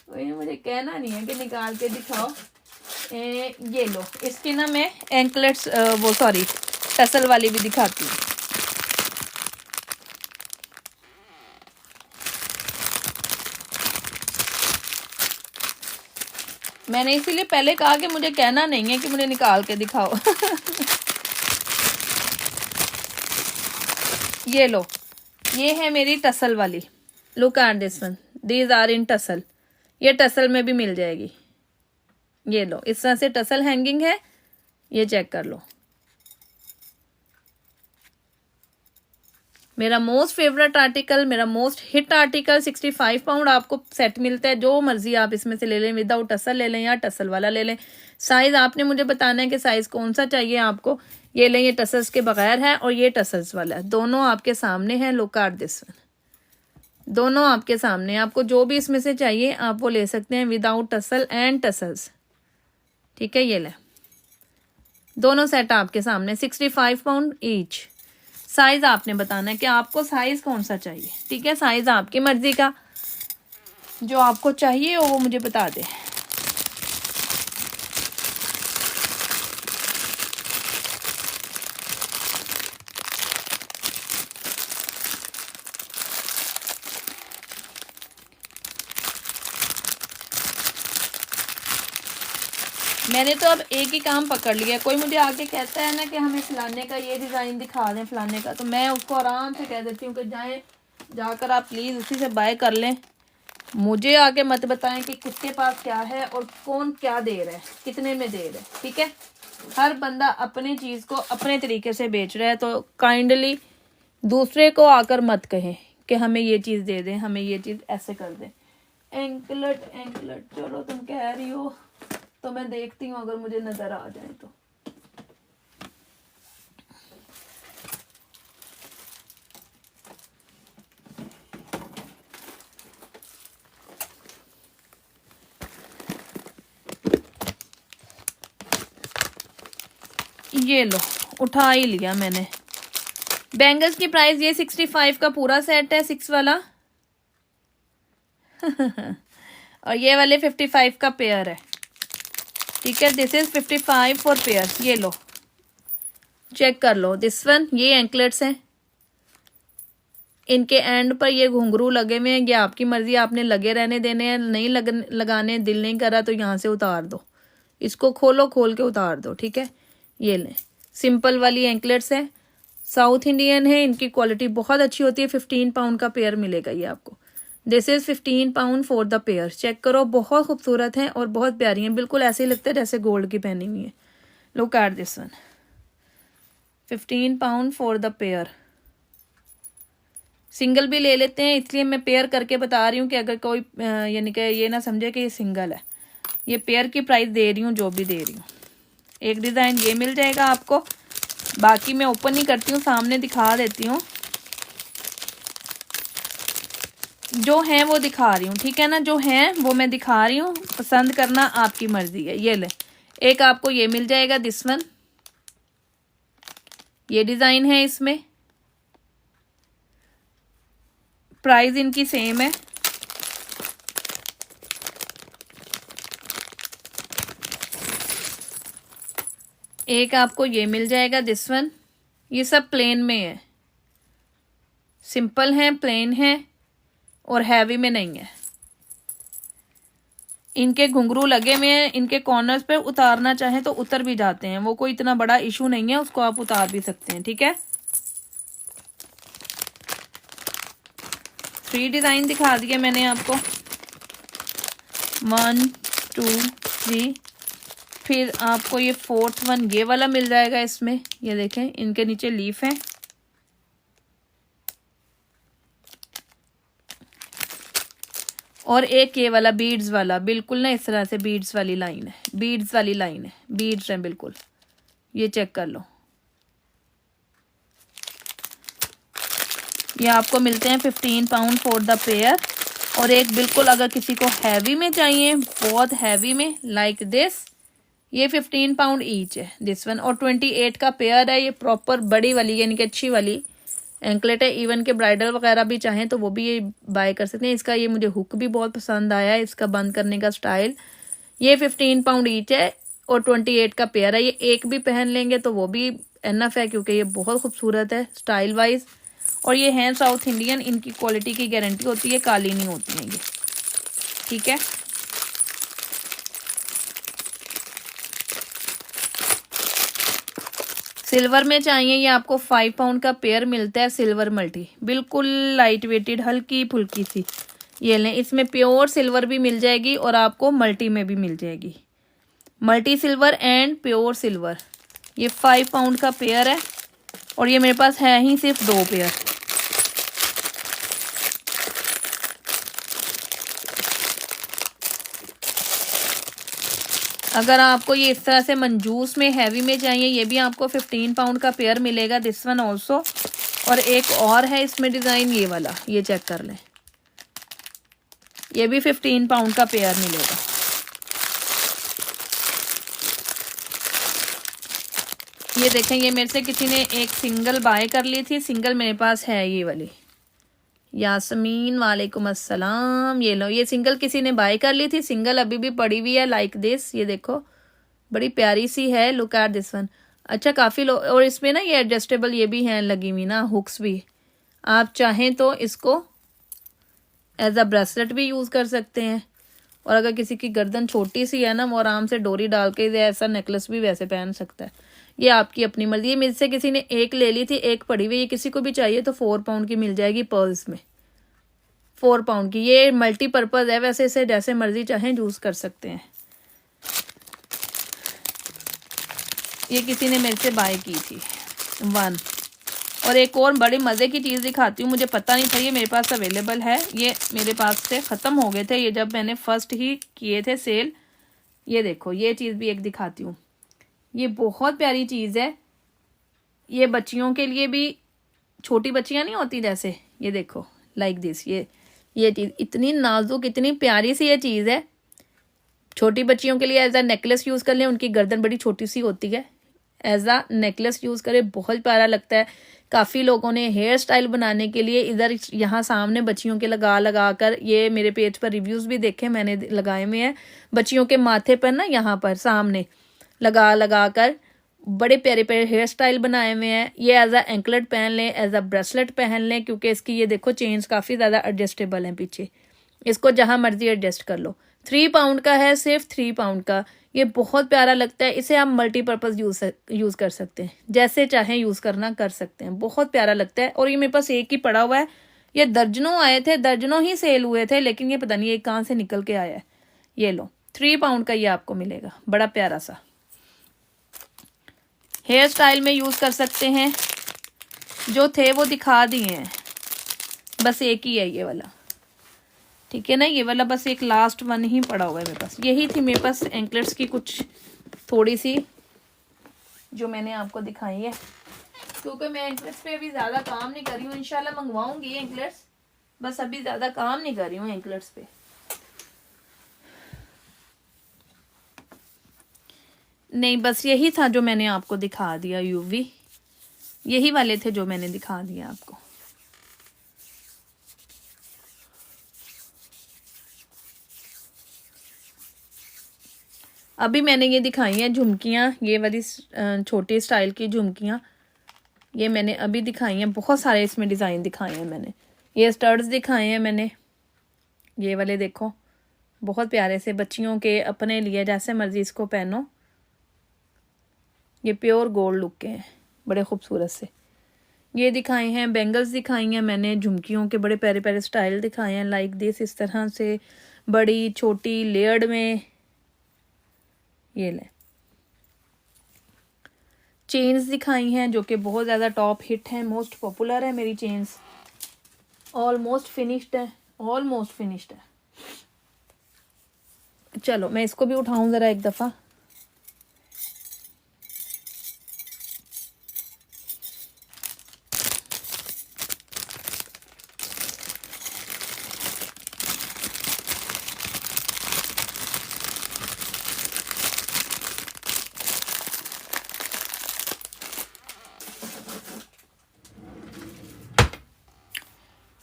वही मुझे कहना नहीं है कि निकाल के दिखाओ। ये लो, इसकी ना मैं एंकलेट्स टसल वाली भी दिखाती हूँ। मैंने इसीलिए पहले कहा कि मुझे कहना नहीं है कि मुझे निकाल के दिखाओ। ये लो, ये है मेरी टसल वाली, look at this one, these are in tassel. ये टसल में भी मिल जाएगी। ये लो, इस तरह से टसल हैंगिंग है, ये चेक कर लो। मेरा मोस्ट फेवरेट आर्टिकल, मेरा मोस्ट हिट आर्टिकल, 65 पाउंड आपको सेट मिलता है। जो मर्जी आप इसमें से ले लें, विदाउट टसल ले लें या टसल वाला ले लें। साइज आपने मुझे बताना है कि साइज कौन सा चाहिए आपको। ये लें, ये टसल्स के बगैर है और ये टसल्स वाला है, दोनों आपके सामने हैं। लुक एट दिस वन, दोनों आपके सामने। आपको जो भी इसमें से चाहिए आप वो ले सकते हैं, विदाउट टसल एंड टसल्स। ठीक है, ये ले, दोनों सेट आपके सामने, 65 पाउंड ईच। साइज आपने बताना है कि आपको साइज कौन सा चाहिए। ठीक है, साइज आपकी मर्जी का जो आपको चाहिए वो मुझे बता दे। मैंने तो अब एक ही काम पकड़ लिया। कोई मुझे आके कहता है ना कि हमें फलाने का ये डिज़ाइन दिखा दें फलाने का, तो मैं उसको आराम से कह देती हूँ कि जाकर आप प्लीज़ उसी से बाय कर लें। मुझे आके मत बताएं कि किसके पास क्या है और कौन क्या दे रहा है, कितने में दे रहा है। ठीक है, हर बंदा अपनी चीज़ को अपने तरीके से बेच रहा है, तो काइंडली दूसरे को आकर मत कहें कि हमें ये चीज़ दे दें, हमें ये चीज़ ऐसे कर दें। एंकलेट चलो तुम कह रही हो तो मैं देखती हूँ अगर मुझे नज़र आ जाए तो। ये लो, उठा ही लिया मैंने। बैंगल्स की प्राइस ये 65 का पूरा सेट है, 6 वाला और ये वाले 55 का पेयर है। ठीक है, दिस इज 55 फॉर पेयर। ये लो, चेक कर लो दिस वन। ये एंकलेट्स हैं, इनके एंड पर ये घुंघरू लगे हुए हैं। ये आपकी मर्जी, आपने लगे रहने देने हैं, नहीं लगाने दिल नहीं करा तो यहाँ से उतार दो, इसको खोलो, खोल के उतार दो। ठीक है, ये लें, सिंपल वाली एंकलेट्स है, साउथ इंडियन है, इनकी क्वालिटी बहुत अच्छी होती है। 15 पाउंड का पेयर मिलेगा ये आपको। This is 15 pound for the pair. Check करो, बहुत खूबसूरत हैं और बहुत प्यारी हैं, बिल्कुल ऐसे ही लगता है जैसे गोल्ड की पहनी हुई है। Look at this one, 15 pound for the pair. Single भी ले लेते हैं, इसलिए मैं पेयर करके बता रही हूँ कि अगर कोई यानी कि ये ना समझे कि ये सिंगल है। ये पेयर की प्राइस दे रही हूँ जो भी दे रही हूँ। एक डिज़ाइन ये मिल जाएगा आपको, बाकी मैं ओपन नहीं करती हूँ, सामने दिखा देती हूँ। जो हैं वो दिखा रही हूँ, ठीक है ना, जो हैं वो मैं दिखा रही हूँ, पसंद करना आपकी मर्जी है। ये ले, एक आपको ये मिल जाएगा दिस वन, ये डिज़ाइन है, इसमें प्राइस इनकी सेम है। एक आपको ये मिल जाएगा दिस वन। ये सब प्लेन में है, सिंपल है, प्लेन है और हैवी में नहीं है। इनके घुंघरू लगे हुए हैं, इनके कॉर्नर्स पे उतारना चाहे तो उतर भी जाते हैं, वो कोई इतना बड़ा इशू नहीं है, उसको आप उतार भी सकते हैं। ठीक है, 3 डिज़ाइन दिखा दिए मैंने आपको, 1 2 3। फिर आपको ये 4th वन ये वाला मिल जाएगा इसमें। ये देखें, इनके नीचे लीफ है, और एक ये वाला बीड्स वाला, बिल्कुल ना इस तरह से बीड्स वाली लाइन है, बीड्स वाली लाइन है, बीड्स हैं बिल्कुल। ये चेक कर लो, ये आपको मिलते हैं 15 पाउंड फॉर द पेयर। और एक बिल्कुल अगर किसी को हैवी में चाहिए, बहुत हैवी में, लाइक दिस, ये 15 पाउंड ईच है दिस वन, और 28 का पेयर है। ये प्रॉपर बड़ी वाली यानी कि अच्छी वाली एंकलेट है, इवन के ब्राइडल वगैरह भी चाहें तो वो भी ये बाय कर सकते हैं। इसका ये मुझे हुक भी बहुत पसंद आया है, इसका बंद करने का स्टाइल। ये 15 पाउंड ईच है और 28 का पेयर है। ये एक भी पहन लेंगे तो वो भी एनफ है, क्योंकि ये बहुत खूबसूरत है स्टाइल वाइज। और ये हैं साउथ इंडियन, इनकी क्वालिटी की गारंटी होती है, काली नहीं होती हैं ये। ठीक है, सिल्वर में चाहिए, ये आपको 5 पाउंड का पेयर मिलता है, सिल्वर मल्टी, बिल्कुल लाइट वेटेड, हल्की फुल्की सी। ये लें, इसमें प्योर सिल्वर भी मिल जाएगी और आपको मल्टी में भी मिल जाएगी, multi silver and pure silver. ये 5 पाउंड का पेयर है और ये मेरे पास है ही सिर्फ 2 पेयर। अगर आपको ये इस तरह से मंजूस में हैवी में चाहिए, ये भी आपको 15 पाउंड का पेयर मिलेगा, दिस वन ऑल्सो। और एक और है इसमें डिज़ाइन, ये वाला, ये चेक कर लें, ये भी 15 पाउंड का पेयर मिलेगा। ये देखें, ये मेरे से किसी ने एक सिंगल बाय कर ली थी, सिंगल मेरे पास है ये वाली। यासमीन वालेकुम अस्सलाम। ये लो, ये सिंगल किसी ने बाय कर ली थी, सिंगल अभी भी पड़ी हुई है, लाइक दिस। ये देखो, बड़ी प्यारी सी है, लुक एट दिस वन। अच्छा, काफ़ी लो, और इसमें ना ये एडजस्टेबल ये भी हैं लगी हुई ना, हुक्स भी। आप चाहें तो इसको एज अ ब्रेसलेट भी यूज़ कर सकते हैं और अगर किसी की गर्दन छोटी सी है ना, वो आराम से डोरी डाल के ऐसा नेकलेस भी वैसे पहन सकता है। ये आपकी अपनी मर्जी। ये मुझसे किसी ने एक ले ली थी, एक पड़ी हुई, ये किसी को भी चाहिए तो 4 पाउंड की मिल जाएगी पर्ल्स में, 4 पाउंड की। ये मल्टीपर्पज़ है, वैसे इसे जैसे मर्जी चाहें यूज़ कर सकते हैं। ये किसी ने मेरे से बाय की थी 1। और एक और बड़ी मज़े की चीज़ दिखाती हूँ, मुझे पता नहीं था ये मेरे पास अवेलेबल है। ये मेरे पास से ख़त्म हो गए थे ये जब मैंने फर्स्ट ही किए थे सेल। ये देखो, ये चीज़ भी एक दिखाती हूँ। ये बहुत प्यारी चीज़ है, ये बच्चियों के लिए भी, छोटी बच्चियाँ नहीं होती जैसे, ये देखो लाइक दिस। ये चीज़ इतनी नाजुक, इतनी प्यारी सी ये चीज़ है। छोटी बच्चियों के लिए एज अ नेकलेस यूज़ कर लें, उनकी गर्दन बड़ी छोटी सी होती है, एज अ नेकलेस यूज़ करें, बहुत प्यारा लगता है। काफ़ी लोगों ने हेयर स्टाइल बनाने के लिए इधर यहाँ सामने बच्चियों के लगा कर, ये मेरे पेज पर रिव्यूज़ भी देखे मैंने, लगाए हुए हैं बच्चियों के माथे पर ना, यहाँ पर सामने लगा कर बड़े प्यारे प्यारे हेयर स्टाइल बनाए हुए हैं। ये एज अ एंकलेट पहन लें, एज अ ब्रेसलेट पहन लें, क्योंकि इसकी ये देखो चेन्स काफ़ी ज़्यादा एडजस्टेबल हैं पीछे, इसको जहाँ मर्जी एडजस्ट कर लो। 3 पाउंड का है, सिर्फ 3 पाउंड का। ये बहुत प्यारा लगता है, इसे आप मल्टीपर्पज़ यूज़ कर सकते हैं, जैसे चाहें यूज़ करना कर सकते हैं, बहुत प्यारा लगता है। और ये मेरे पास एक ही पड़ा हुआ है, ये दर्जनों आए थे, दर्जनों ही सेल हुए थे, लेकिन ये पता नहीं ये कहाँ से निकल के आया है। ये लो 3 पाउंड का ये आपको मिलेगा, बड़ा प्यारा सा। हेयर स्टाइल में यूज़ कर सकते हैं, जो थे वो दिखा दिए हैं, बस एक ही है ये वाला, ठीक है ना। ये वाला बस एक लास्ट वन ही पड़ा हुआ है मेरे पास। यही थी मेरे पास एंकलेट्स की कुछ थोड़ी सी जो मैंने आपको दिखाई है, क्योंकि मैं एंकलेट्स पे अभी ज़्यादा काम नहीं कर रही हूँ। इंशाल्लाह मंगवाऊंगी एंकलेट्स, बस अभी ज़्यादा काम नहीं कर रही हूँ एंकलेट्स पे। नहीं, बस यही था जो मैंने आपको दिखा दिया यूवी, यही वाले थे जो मैंने दिखा दिया आपको। अभी मैंने ये दिखाई हैं झुमकियाँ, ये वाली छोटी स्टाइल की झुमकियाँ, ये मैंने अभी दिखाई हैं। बहुत सारे इसमें डिज़ाइन दिखाए हैं मैंने। ये स्टड्स दिखाए हैं मैंने, ये वाले देखो, बहुत प्यारे से बच्चियों के अपने लिए, जैसे मर्जी इसको पहनो। ये प्योर गोल्ड लुक के हैं, बड़े खूबसूरत से। ये दिखाए हैं बैंगल्स, दिखाई हैं मैंने झुमकियों के, बड़े प्यारे प्यारे स्टाइल दिखाए हैं, लाइक दिस, इस तरह से बड़ी छोटी लेयर्ड में। ये ले चेन्स दिखाई हैं जो कि बहुत ज़्यादा टॉप हिट हैं, मोस्ट पॉपुलर है मेरी चेन्स। ऑलमोस्ट फिनिश्ड है, ऑलमोस्ट फिनिश्ड है। चलो मैं इसको भी उठाऊं ज़रा एक दफ़ा।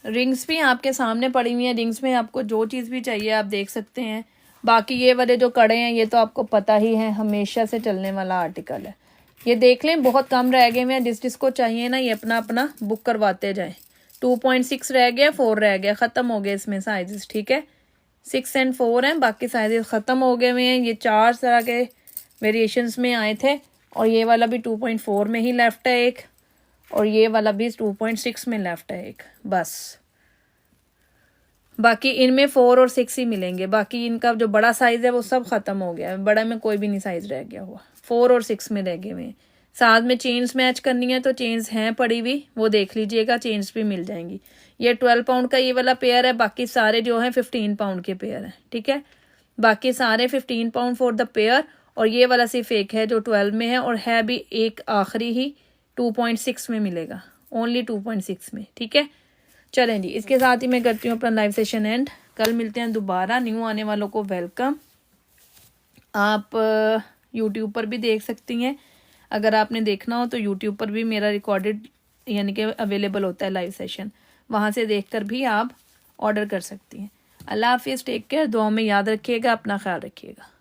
रिंग्स भी आपके सामने पड़ी हुई हैं, रिंग्स में आपको जो चीज़ भी चाहिए आप देख सकते हैं। बाकी ये वाले जो कड़े हैं ये तो आपको पता ही है, हमेशा से चलने वाला आर्टिकल है। ये देख लें, बहुत कम रह गए हैं, जिसको चाहिए ना ये अपना अपना बुक करवाते जाएं। 2.6 रह गया, 4 रह गया, ख़त्म हो गए इसमें साइजेस, ठीक है। 6 और 4 हैं, बाकी साइजेस ख़त्म हो गए हुए हैं। ये 4 तरह के वेरिएशंस में आए थे, और ये वाला भी 2.4 में ही लेफ्ट है एक, और ये वाला भी 2.6 में लेफ्ट है एक, बस। बाकी इनमें 4 और 6 ही मिलेंगे। बाकी इनका जो बड़ा साइज़ है वो सब ख़त्म हो गया है, बड़ा में कोई भी नहीं साइज़ रह गया हुआ, 4 और 6 में रह गए हुए। साथ में चेन्स मैच करनी है तो चेन्स हैं पड़ी हुई, वो देख लीजिएगा, चेन्स भी मिल जाएंगी। ये 12 पाउंड का ये वाला पेयर है, बाकी सारे जो हैं 15 पाउंड के पेयर हैं, ठीक है। बाकी सारे 15 पाउंड फॉर द पेयर, और ये वाला सिर्फ एक है जो 12 में है, और है भी एक आखिरी ही 2.6 में मिलेगा, ओनली 2.6 में, ठीक है। चलें जी, इसके साथ ही मैं करती हूँ अपना लाइव सेशन एंड। कल मिलते हैं दोबारा। न्यू आने वालों को वेलकम। आप यूट्यूब पर भी देख सकती हैं, अगर आपने देखना हो तो यूट्यूब पर भी मेरा रिकॉर्डेड यानी कि अवेलेबल होता है लाइव सेशन, वहाँ से देखकर भी आप ऑर्डर कर सकती हैं। अल्लाह हाफिज़, टेक केयर, दुआ में याद रखिएगा, अपना ख्याल रखिएगा।